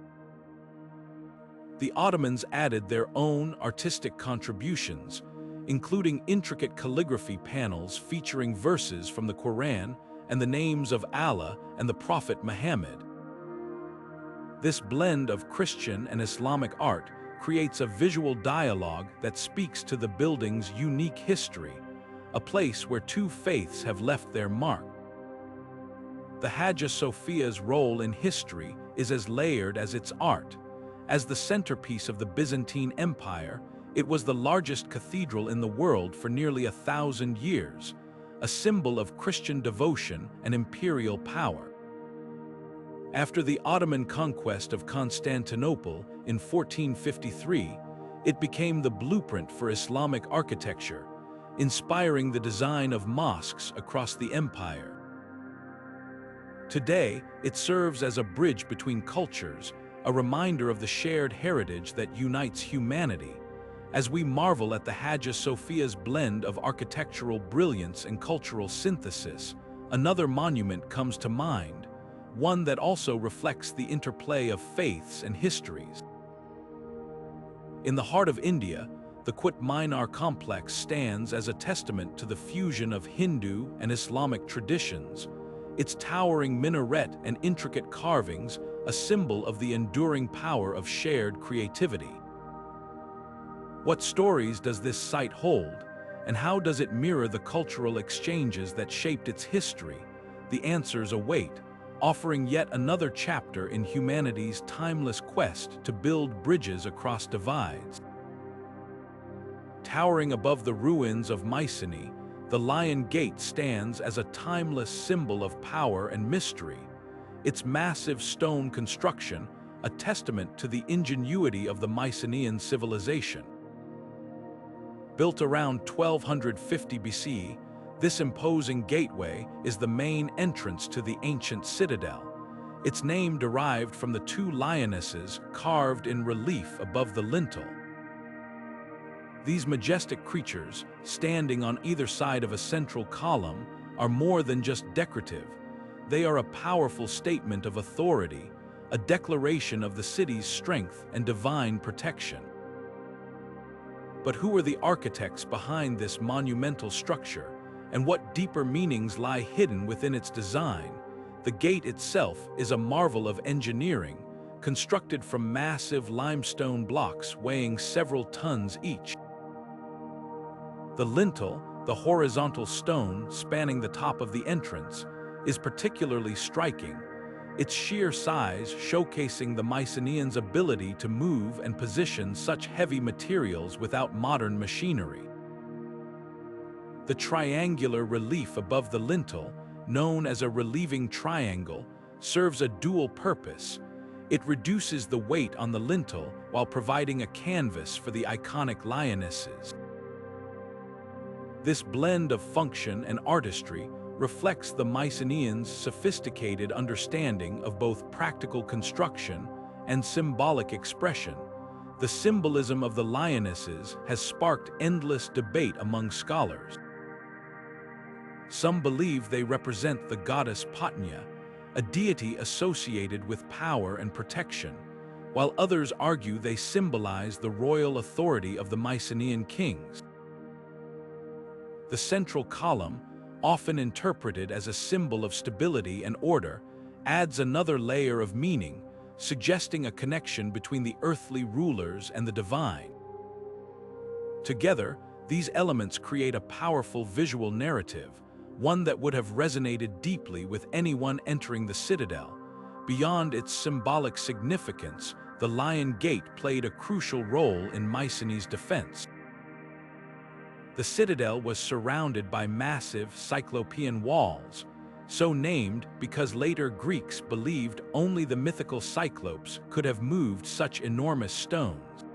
The Ottomans added their own artistic contributions, including intricate calligraphy panels featuring verses from the Quran and the names of Allah and the Prophet Muhammad. This blend of Christian and Islamic art creates a visual dialogue that speaks to the building's unique history, a place where two faiths have left their mark. The Hagia Sophia's role in history is as layered as its art. As the centerpiece of the Byzantine Empire, it was the largest cathedral in the world for nearly 1,000 years, a symbol of Christian devotion and imperial power. After the Ottoman conquest of Constantinople in 1453, it became the blueprint for Islamic architecture, inspiring the design of mosques across the empire. Today, it serves as a bridge between cultures, a reminder of the shared heritage that unites humanity. As we marvel at the Hagia Sophia's blend of architectural brilliance and cultural synthesis, another monument comes to mind, one that also reflects the interplay of faiths and histories. In the heart of India, the Qutb Minar complex stands as a testament to the fusion of Hindu and Islamic traditions, its towering minaret and intricate carvings a symbol of the enduring power of shared creativity. What stories does this site hold, and how does it mirror the cultural exchanges that shaped its history? The answers await, offering yet another chapter in humanity's timeless quest to build bridges across divides. Towering above the ruins of Mycenae, The Lion Gate stands as a timeless symbol of power and mystery, its massive stone construction a testament to the ingenuity of the Mycenaean civilization. Built around 1250 BCE, this imposing gateway is the main entrance to the ancient citadel. Its name derived from the two lionesses carved in relief above the lintel. These majestic creatures, standing on either side of a central column, are more than just decorative. They are a powerful statement of authority, a declaration of the city's strength and divine protection. But who are the architects behind this monumental structure, and what deeper meanings lie hidden within its design? The gate itself is a marvel of engineering, constructed from massive limestone blocks weighing several tons each. The lintel, the horizontal stone spanning the top of the entrance, is particularly striking, its sheer size showcasing the Mycenaeans' ability to move and position such heavy materials without modern machinery. The triangular relief above the lintel, known as a relieving triangle, serves a dual purpose. It reduces the weight on the lintel while providing a canvas for the iconic lionesses. This blend of function and artistry reflects the Mycenaeans' sophisticated understanding of both practical construction and symbolic expression. The symbolism of the lionesses has sparked endless debate among scholars. Some believe they represent the goddess Potnia, a deity associated with power and protection, while others argue they symbolize the royal authority of the Mycenaean kings. The central column, often interpreted as a symbol of stability and order, adds another layer of meaning, suggesting a connection between the earthly rulers and the divine. Together, these elements create a powerful visual narrative, one that would have resonated deeply with anyone entering the citadel. Beyond its symbolic significance, the Lion Gate played a crucial role in Mycenae's defense. The citadel was surrounded by massive cyclopean walls, so named because later Greeks believed only the mythical Cyclopes could have moved such enormous stones.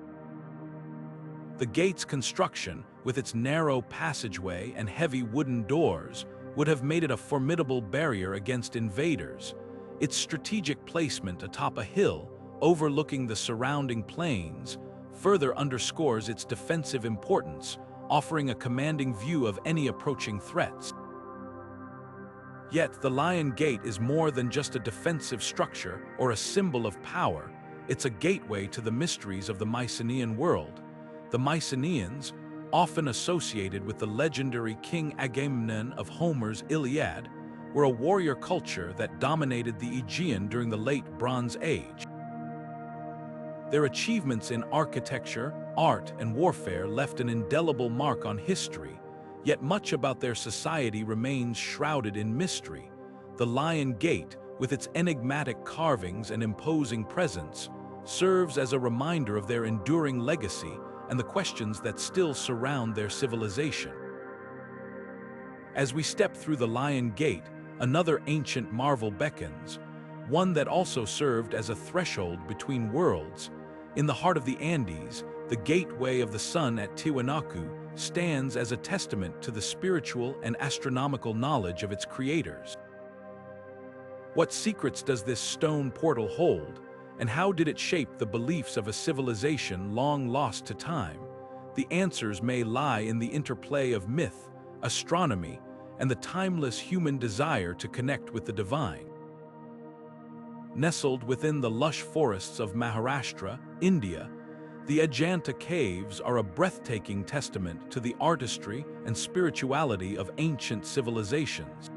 The gate's construction, with its narrow passageway and heavy wooden doors, would have made it a formidable barrier against invaders. Its strategic placement atop a hill, overlooking the surrounding plains, further underscores its defensive importance, offering a commanding view of any approaching threats. Yet, the Lion Gate is more than just a defensive structure or a symbol of power. It's a gateway to the mysteries of the Mycenaean world. The Mycenaeans, often associated with the legendary King Agamemnon of Homer's Iliad, were a warrior culture that dominated the Aegean during the late Bronze Age. Their achievements in architecture, art, and warfare left an indelible mark on history, yet much about their society remains shrouded in mystery. The Lion Gate, with its enigmatic carvings and imposing presence, serves as a reminder of their enduring legacy and the questions that still surround their civilization. As we step through the Lion Gate, another ancient marvel beckons, one that also served as a threshold between worlds. In the heart of the Andes, the Gateway of the Sun at Tiwanaku stands as a testament to the spiritual and astronomical knowledge of its creators. What secrets does this stone portal hold, and how did it shape the beliefs of a civilization long lost to time? The answers may lie in the interplay of myth, astronomy, and the timeless human desire to connect with the divine. Nestled within the lush forests of Maharashtra, India, the Ajanta Caves are a breathtaking testament to the artistry and spirituality of ancient civilizations.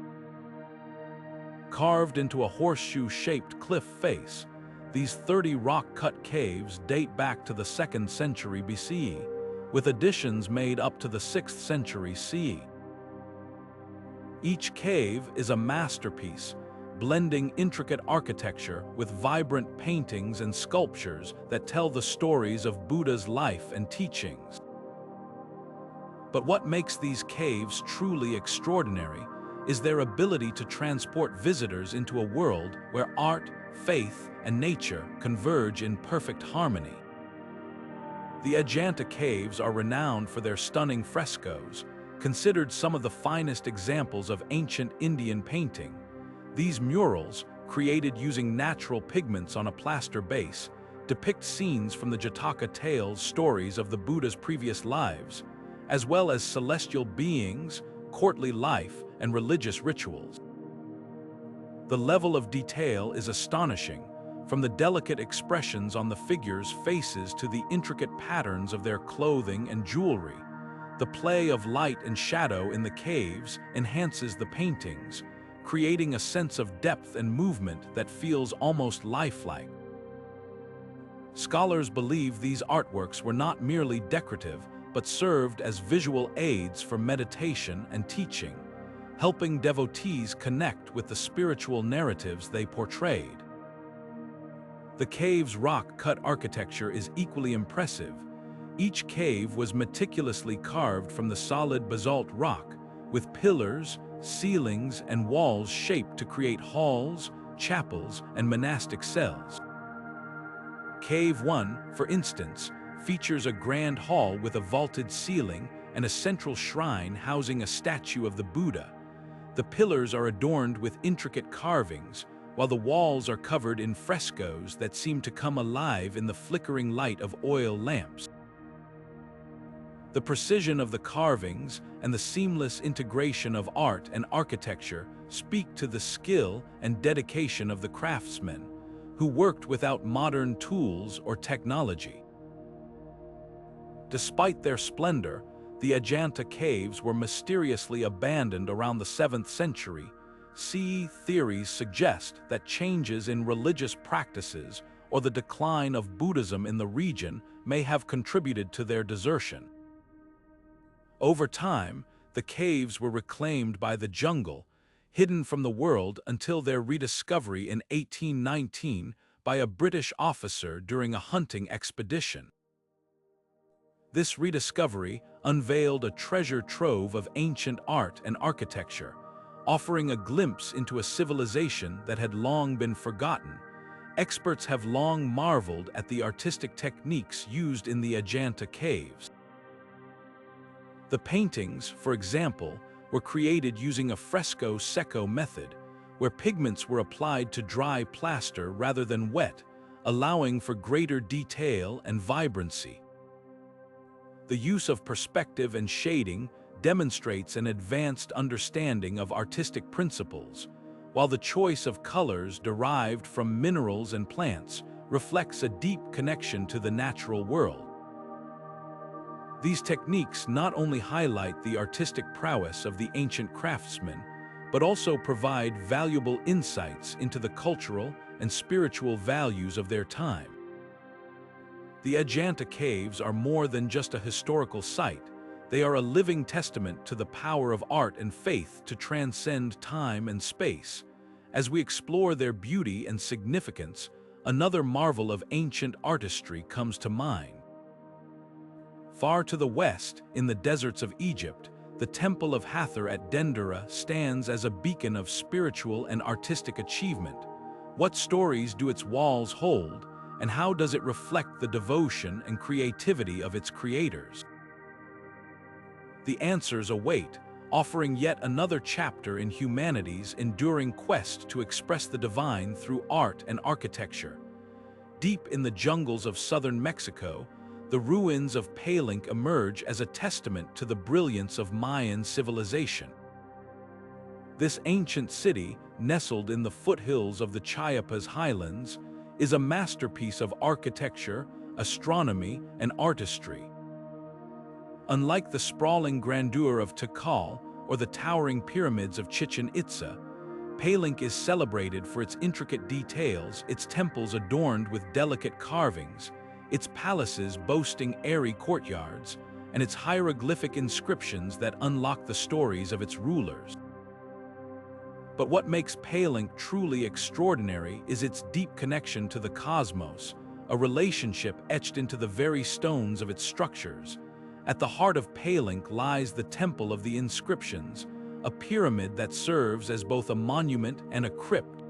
Carved into a horseshoe-shaped cliff face, these 30 rock-cut caves date back to the 2nd century BCE, with additions made up to the 6th century CE. Each cave is a masterpiece, blending intricate architecture with vibrant paintings and sculptures that tell the stories of Buddha's life and teachings. But what makes these caves truly extraordinary is their ability to transport visitors into a world where art, faith, and nature converge in perfect harmony. The Ajanta caves are renowned for their stunning frescoes, considered some of the finest examples of ancient Indian painting. These murals, created using natural pigments on a plaster base, depict scenes from the Jataka tales, stories of the Buddha's previous lives, as well as celestial beings, courtly life, and religious rituals. The level of detail is astonishing, from the delicate expressions on the figures' faces to the intricate patterns of their clothing and jewelry. The play of light and shadow in the caves enhances the paintings, creating a sense of depth and movement that feels almost lifelike. Scholars believe these artworks were not merely decorative, but served as visual aids for meditation and teaching, helping devotees connect with the spiritual narratives they portrayed. The cave's rock-cut architecture is equally impressive. Each cave was meticulously carved from the solid basalt rock, with pillars, ceilings, and walls shaped to create halls, chapels, and monastic cells. Cave 1, for instance, features a grand hall with a vaulted ceiling and a central shrine housing a statue of the Buddha. The pillars are adorned with intricate carvings, while the walls are covered in frescoes that seem to come alive in the flickering light of oil lamps. The precision of the carvings and the seamless integration of art and architecture speak to the skill and dedication of the craftsmen, who worked without modern tools or technology. Despite their splendor, the Ajanta caves were mysteriously abandoned around the 7th century. Theories suggest that changes in religious practices or the decline of Buddhism in the region may have contributed to their desertion. Over time, the caves were reclaimed by the jungle, hidden from the world until their rediscovery in 1819 by a British officer during a hunting expedition. This rediscovery unveiled a treasure trove of ancient art and architecture, offering a glimpse into a civilization that had long been forgotten. Experts have long marveled at the artistic techniques used in the Ajanta caves. The paintings, for example, were created using a fresco secco method, where pigments were applied to dry plaster rather than wet, allowing for greater detail and vibrancy. The use of perspective and shading demonstrates an advanced understanding of artistic principles, while the choice of colors derived from minerals and plants reflects a deep connection to the natural world. These techniques not only highlight the artistic prowess of the ancient craftsmen, but also provide valuable insights into the cultural and spiritual values of their time. The Ajanta caves are more than just a historical site. They are a living testament to the power of art and faith to transcend time and space. As we explore their beauty and significance, another marvel of ancient artistry comes to mind. Far to the west, in the deserts of Egypt, the Temple of Hathor at Dendera stands as a beacon of spiritual and artistic achievement. What stories do its walls hold, and how does it reflect the devotion and creativity of its creators? The answers await, offering yet another chapter in humanity's enduring quest to express the divine through art and architecture. Deep in the jungles of southern Mexico, the ruins of Palenque emerge as a testament to the brilliance of Mayan civilization. This ancient city, nestled in the foothills of the Chiapas highlands, is a masterpiece of architecture, astronomy, and artistry. Unlike the sprawling grandeur of Tikal or the towering pyramids of Chichen Itza, Palenque is celebrated for its intricate details, its temples adorned with delicate carvings, its palaces boasting airy courtyards, and its hieroglyphic inscriptions that unlock the stories of its rulers. But what makes Palenque truly extraordinary is its deep connection to the cosmos, a relationship etched into the very stones of its structures. At the heart of Palenque lies the Temple of the Inscriptions, a pyramid that serves as both a monument and a crypt.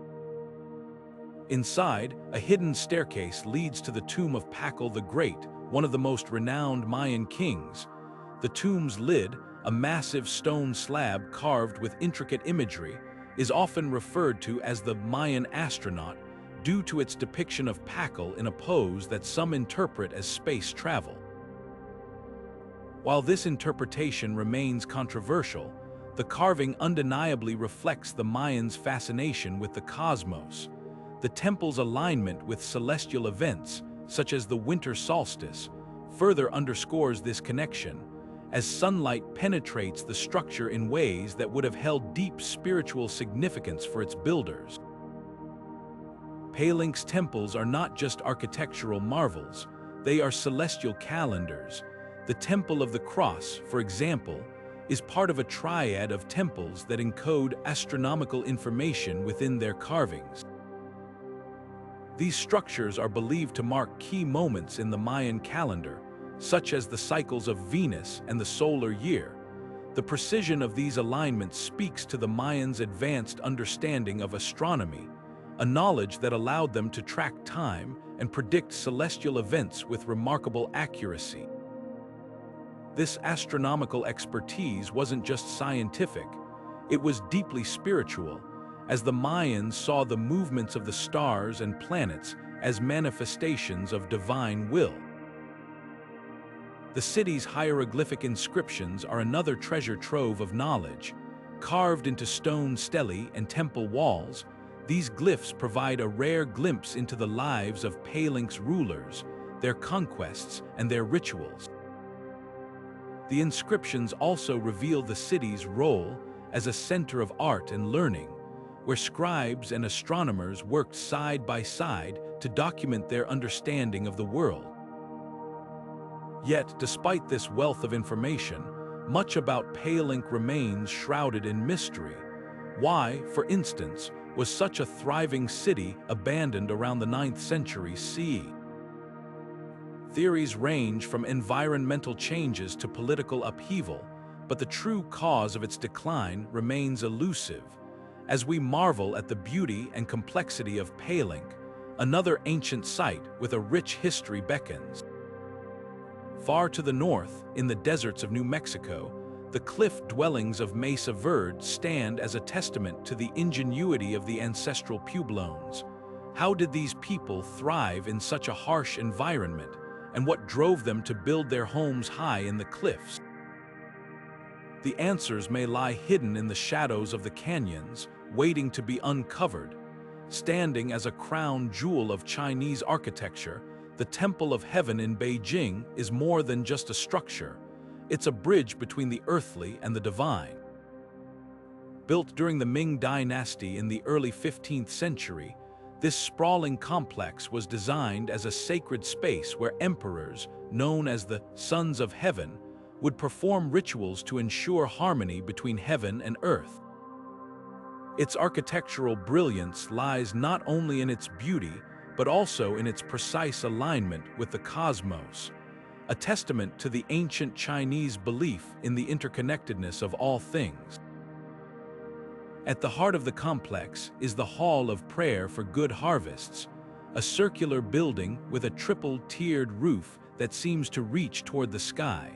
Inside, a hidden staircase leads to the tomb of Pakal the Great, one of the most renowned Mayan kings. The tomb's lid, a massive stone slab carved with intricate imagery, is often referred to as the Mayan astronaut due to its depiction of Pakal in a pose that some interpret as space travel. While this interpretation remains controversial, the carving undeniably reflects the Mayans' fascination with the cosmos. The temple's alignment with celestial events, such as the winter solstice, further underscores this connection, as sunlight penetrates the structure in ways that would have held deep spiritual significance for its builders. Palenque's temples are not just architectural marvels, they are celestial calendars. The Temple of the Cross, for example, is part of a triad of temples that encode astronomical information within their carvings. These structures are believed to mark key moments in the Mayan calendar, such as the cycles of Venus and the solar year. The precision of these alignments speaks to the Mayans' advanced understanding of astronomy, a knowledge that allowed them to track time and predict celestial events with remarkable accuracy. This astronomical expertise wasn't just scientific, it was deeply spiritual, as the Mayans saw the movements of the stars and planets as manifestations of divine will. The city's hieroglyphic inscriptions are another treasure trove of knowledge. Carved into stone stelae and temple walls, these glyphs provide a rare glimpse into the lives of Palenque's rulers, their conquests, and their rituals. The inscriptions also reveal the city's role as a center of art and learning, where scribes and astronomers worked side by side to document their understanding of the world. Yet, despite this wealth of information, much about Palenque remains shrouded in mystery. Why, for instance, was such a thriving city abandoned around the 9th century CE? Theories range from environmental changes to political upheaval, but the true cause of its decline remains elusive. As we marvel at the beauty and complexity of Palenque, another ancient site with a rich history beckons. Far to the north, in the deserts of New Mexico, the cliff dwellings of Mesa Verde stand as a testament to the ingenuity of the ancestral Pueblones. How did these people thrive in such a harsh environment, and what drove them to build their homes high in the cliffs? The answers may lie hidden in the shadows of the canyons, waiting to be uncovered. Standing as a crown jewel of Chinese architecture, the Temple of Heaven in Beijing is more than just a structure. It's a bridge between the earthly and the divine. Built during the Ming Dynasty in the early 15th century, this sprawling complex was designed as a sacred space where emperors, known as the Sons of Heaven, would perform rituals to ensure harmony between heaven and earth. Its architectural brilliance lies not only in its beauty, but also in its precise alignment with the cosmos, a testament to the ancient Chinese belief in the interconnectedness of all things. At the heart of the complex is the Hall of Prayer for Good Harvests, a circular building with a triple-tiered roof that seems to reach toward the sky.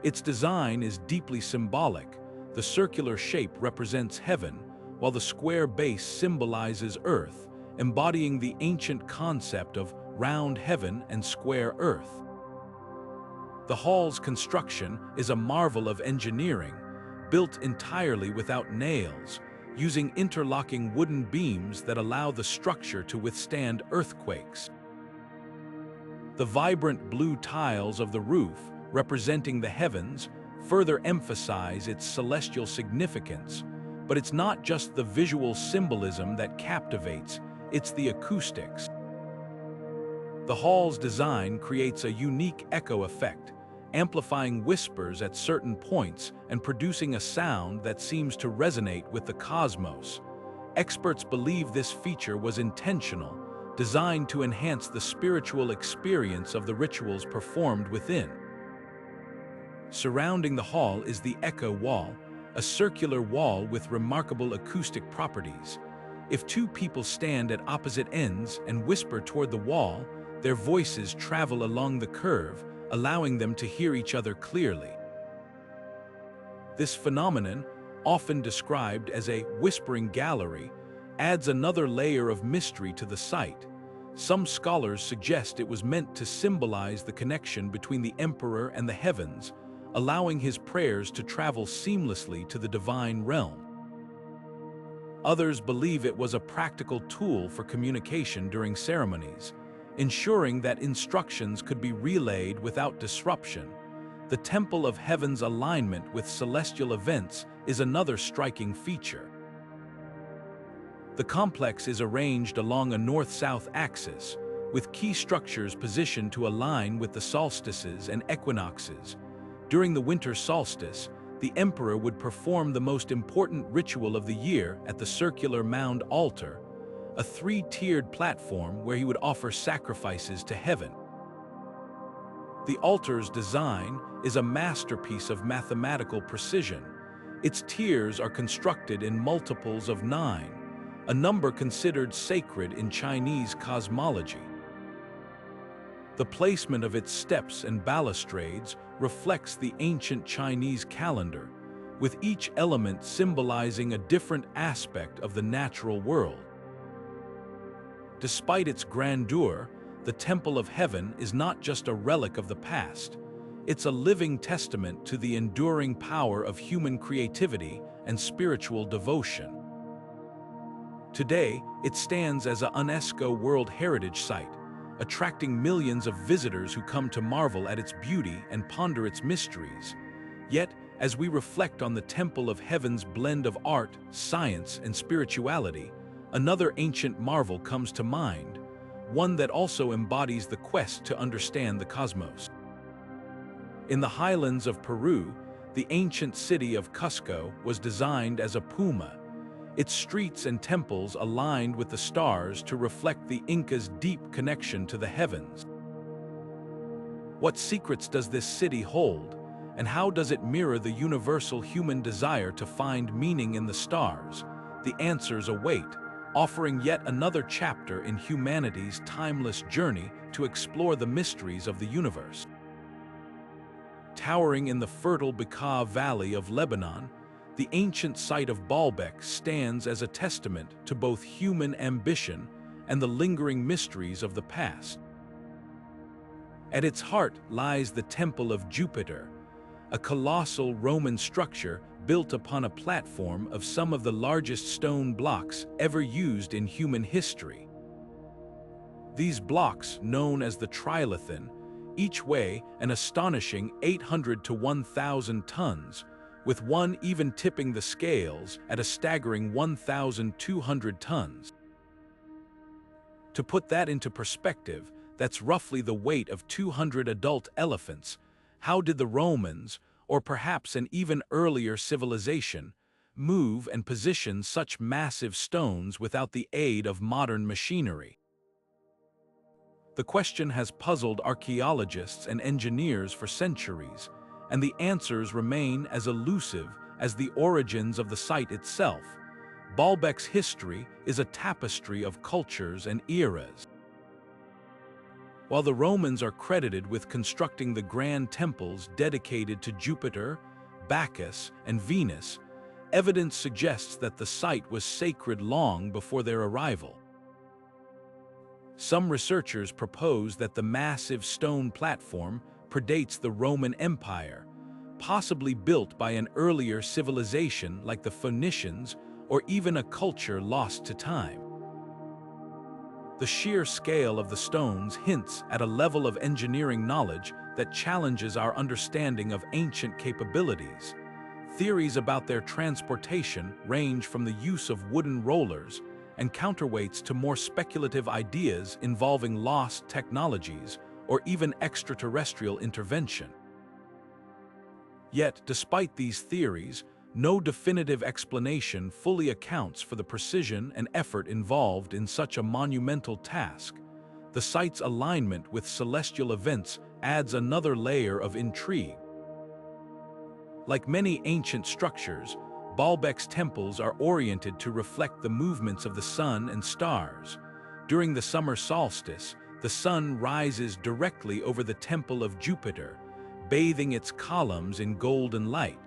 Its design is deeply symbolic. The circular shape represents heaven, while the square base symbolizes earth, embodying the ancient concept of round heaven and square earth. The hall's construction is a marvel of engineering, built entirely without nails, using interlocking wooden beams that allow the structure to withstand earthquakes. The vibrant blue tiles of the roof, representing the heavens, further emphasize its celestial significance, but it's not just the visual symbolism that captivates, it's the acoustics. The hall's design creates a unique echo effect, amplifying whispers at certain points and producing a sound that seems to resonate with the cosmos. Experts believe this feature was intentional, designed to enhance the spiritual experience of the rituals performed within. Surrounding the hall is the echo wall, a circular wall with remarkable acoustic properties. If two people stand at opposite ends and whisper toward the wall, their voices travel along the curve, allowing them to hear each other clearly. This phenomenon, often described as a whispering gallery, adds another layer of mystery to the site. Some scholars suggest it was meant to symbolize the connection between the emperor and the heavens, allowing his prayers to travel seamlessly to the divine realm. Others believe it was a practical tool for communication during ceremonies, ensuring that instructions could be relayed without disruption. The Temple of Heaven's alignment with celestial events is another striking feature. The complex is arranged along a north-south axis, with key structures positioned to align with the solstices and equinoxes. During the winter solstice, the emperor would perform the most important ritual of the year at the circular mound altar, a three-tiered platform where he would offer sacrifices to heaven. The altar's design is a masterpiece of mathematical precision. Its tiers are constructed in multiples of 9, a number considered sacred in Chinese cosmology. The placement of its steps and balustrades reflects the ancient Chinese calendar, with each element symbolizing a different aspect of the natural world. Despite its grandeur, the Temple of Heaven is not just a relic of the past. It's a living testament to the enduring power of human creativity and spiritual devotion. Today, it stands as a UNESCO World Heritage Site, attracting millions of visitors who come to marvel at its beauty and ponder its mysteries. Yet, as we reflect on the Temple of Heaven's blend of art, science, and spirituality, another ancient marvel comes to mind, one that also embodies the quest to understand the cosmos. In the highlands of Peru, the ancient city of Cusco was designed as a Puma, its streets and temples aligned with the stars to reflect the Inca's deep connection to the heavens. What secrets does this city hold, and how does it mirror the universal human desire to find meaning in the stars? The answers await, offering yet another chapter in humanity's timeless journey to explore the mysteries of the universe. Towering in the fertile Bekaa Valley of Lebanon, the ancient site of Baalbek stands as a testament to both human ambition and the lingering mysteries of the past. At its heart lies the Temple of Jupiter, a colossal Roman structure built upon a platform of some of the largest stone blocks ever used in human history. These blocks, known as the trilithon, each weigh an astonishing 800 to 1,000 tons, with one even tipping the scales at a staggering 1,200 tons. To put that into perspective, that's roughly the weight of 200 adult elephants. How did the Romans, or perhaps an even earlier civilization, move and position such massive stones without the aid of modern machinery? The question has puzzled archaeologists and engineers for centuries, and the answers remain as elusive as the origins of the site itself. Baalbek's history is a tapestry of cultures and eras. While the Romans are credited with constructing the grand temples dedicated to Jupiter, Bacchus, and Venus, evidence suggests that the site was sacred long before their arrival. Some researchers propose that the massive stone platform predates the Roman Empire, possibly built by an earlier civilization like the Phoenicians or even a culture lost to time. The sheer scale of the stones hints at a level of engineering knowledge that challenges our understanding of ancient capabilities. Theories about their transportation range from the use of wooden rollers and counterweights to more speculative ideas involving lost technologies or even extraterrestrial intervention. Yet, despite these theories, no definitive explanation fully accounts for the precision and effort involved in such a monumental task. The site's alignment with celestial events adds another layer of intrigue. Like many ancient structures, Baalbek's temples are oriented to reflect the movements of the sun and stars. During the summer solstice, the sun rises directly over the temple of Jupiter, bathing its columns in golden light.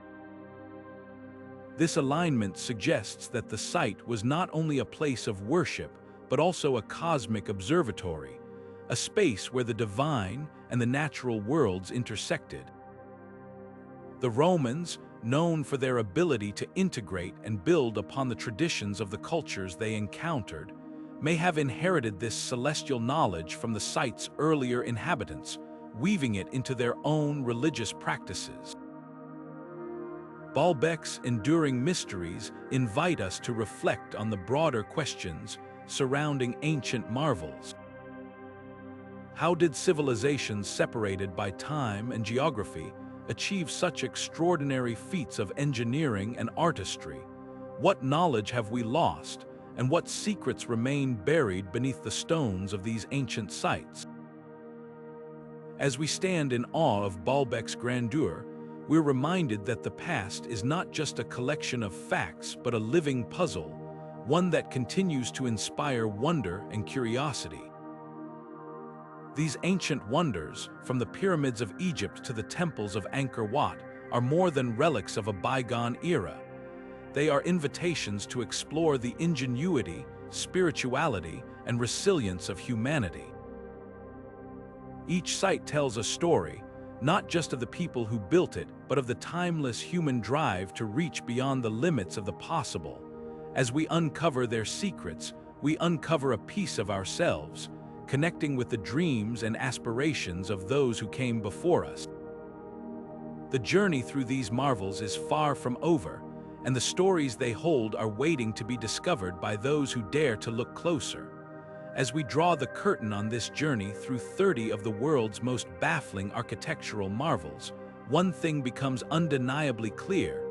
This alignment suggests that the site was not only a place of worship, but also a cosmic observatory, a space where the divine and the natural worlds intersected. The Romans, known for their ability to integrate and build upon the traditions of the cultures they encountered, may have inherited this celestial knowledge from the site's earlier inhabitants, weaving it into their own religious practices. Baalbek's enduring mysteries invite us to reflect on the broader questions surrounding ancient marvels. How did civilizations separated by time and geography achieve such extraordinary feats of engineering and artistry? What knowledge have we lost, and what secrets remain buried beneath the stones of these ancient sites? As we stand in awe of Baalbek's grandeur, we're reminded that the past is not just a collection of facts but a living puzzle, one that continues to inspire wonder and curiosity. These ancient wonders, from the pyramids of Egypt to the temples of Angkor Wat, are more than relics of a bygone era. They are invitations to explore the ingenuity, spirituality, and resilience of humanity. Each site tells a story, not just of the people who built it, but of the timeless human drive to reach beyond the limits of the possible. As we uncover their secrets, we uncover a piece of ourselves, connecting with the dreams and aspirations of those who came before us. The journey through these marvels is far from over, and the stories they hold are waiting to be discovered by those who dare to look closer. As we draw the curtain on this journey through 30 of the world's most baffling architectural marvels, one thing becomes undeniably clear: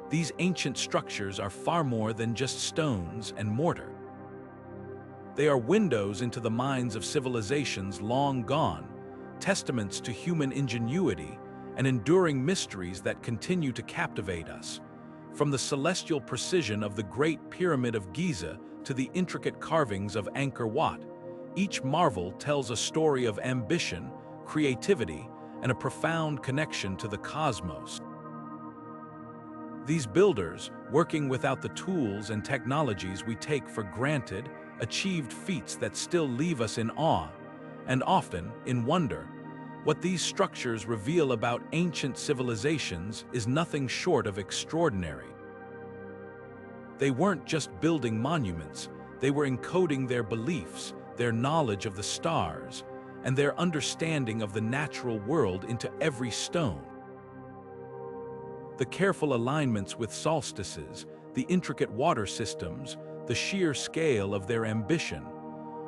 these ancient structures are far more than just stones and mortar. They are windows into the minds of civilizations long gone, testaments to human ingenuity, and enduring mysteries that continue to captivate us. From the celestial precision of the Great Pyramid of Giza to the intricate carvings of Angkor Wat, each marvel tells a story of ambition, creativity, and a profound connection to the cosmos. These builders, working without the tools and technologies we take for granted, achieved feats that still leave us in awe, and often in wonder. What these structures reveal about ancient civilizations is nothing short of extraordinary. They weren't just building monuments, they were encoding their beliefs, their knowledge of the stars, and their understanding of the natural world into every stone. The careful alignments with solstices, the intricate water systems, the sheer scale of their ambition,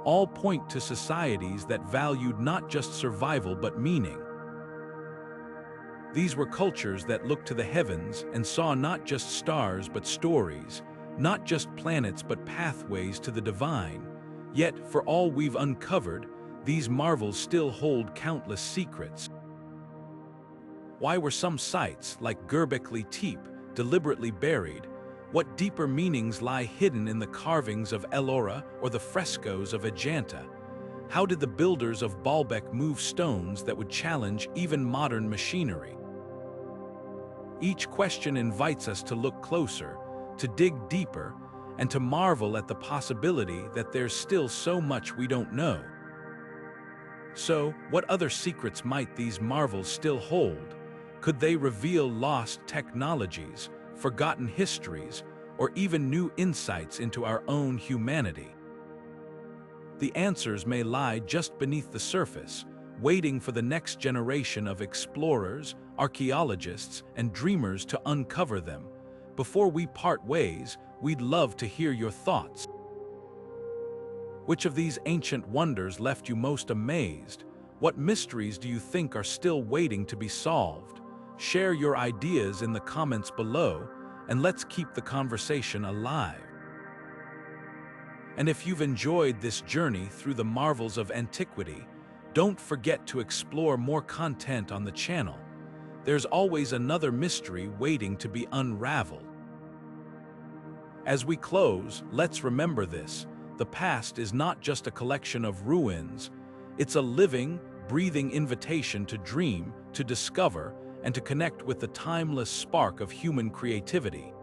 all point to societies that valued not just survival but meaning. These were cultures that looked to the heavens and saw not just stars but stories, not just planets but pathways to the divine. Yet, for all we've uncovered, these marvels still hold countless secrets. Why were some sites, like Göbekli Tepe, deliberately buried? What deeper meanings lie hidden in the carvings of Ellora or the frescoes of Ajanta? How did the builders of Baalbek move stones that would challenge even modern machinery? Each question invites us to look closer, to dig deeper, and to marvel at the possibility that there's still so much we don't know. So, what other secrets might these marvels still hold? Could they reveal lost technologies, forgotten histories, or even new insights into our own humanity? The answers may lie just beneath the surface, waiting for the next generation of explorers, archaeologists, and dreamers to uncover them. Before we part ways, we'd love to hear your thoughts. Which of these ancient wonders left you most amazed? What mysteries do you think are still waiting to be solved? Share your ideas in the comments below, and let's keep the conversation alive. And if you've enjoyed this journey through the marvels of antiquity, don't forget to explore more content on the channel. there's always another mystery waiting to be unraveled. As we close, let's remember this: the past is not just a collection of ruins, it's a living, breathing invitation to dream, to discover, and to connect with the timeless spark of human creativity.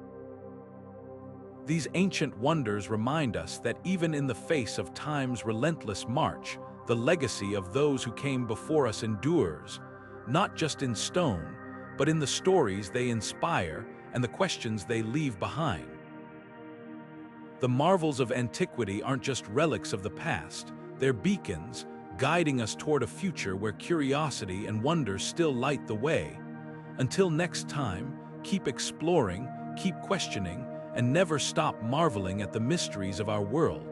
These ancient wonders remind us that even in the face of time's relentless march, the legacy of those who came before us endures, not just in stone, but in the stories they inspire and the questions they leave behind. The marvels of antiquity aren't just relics of the past, they're beacons, guiding us toward a future where curiosity and wonder still light the way. Until next time, keep exploring, keep questioning, and never stop marveling at the mysteries of our world.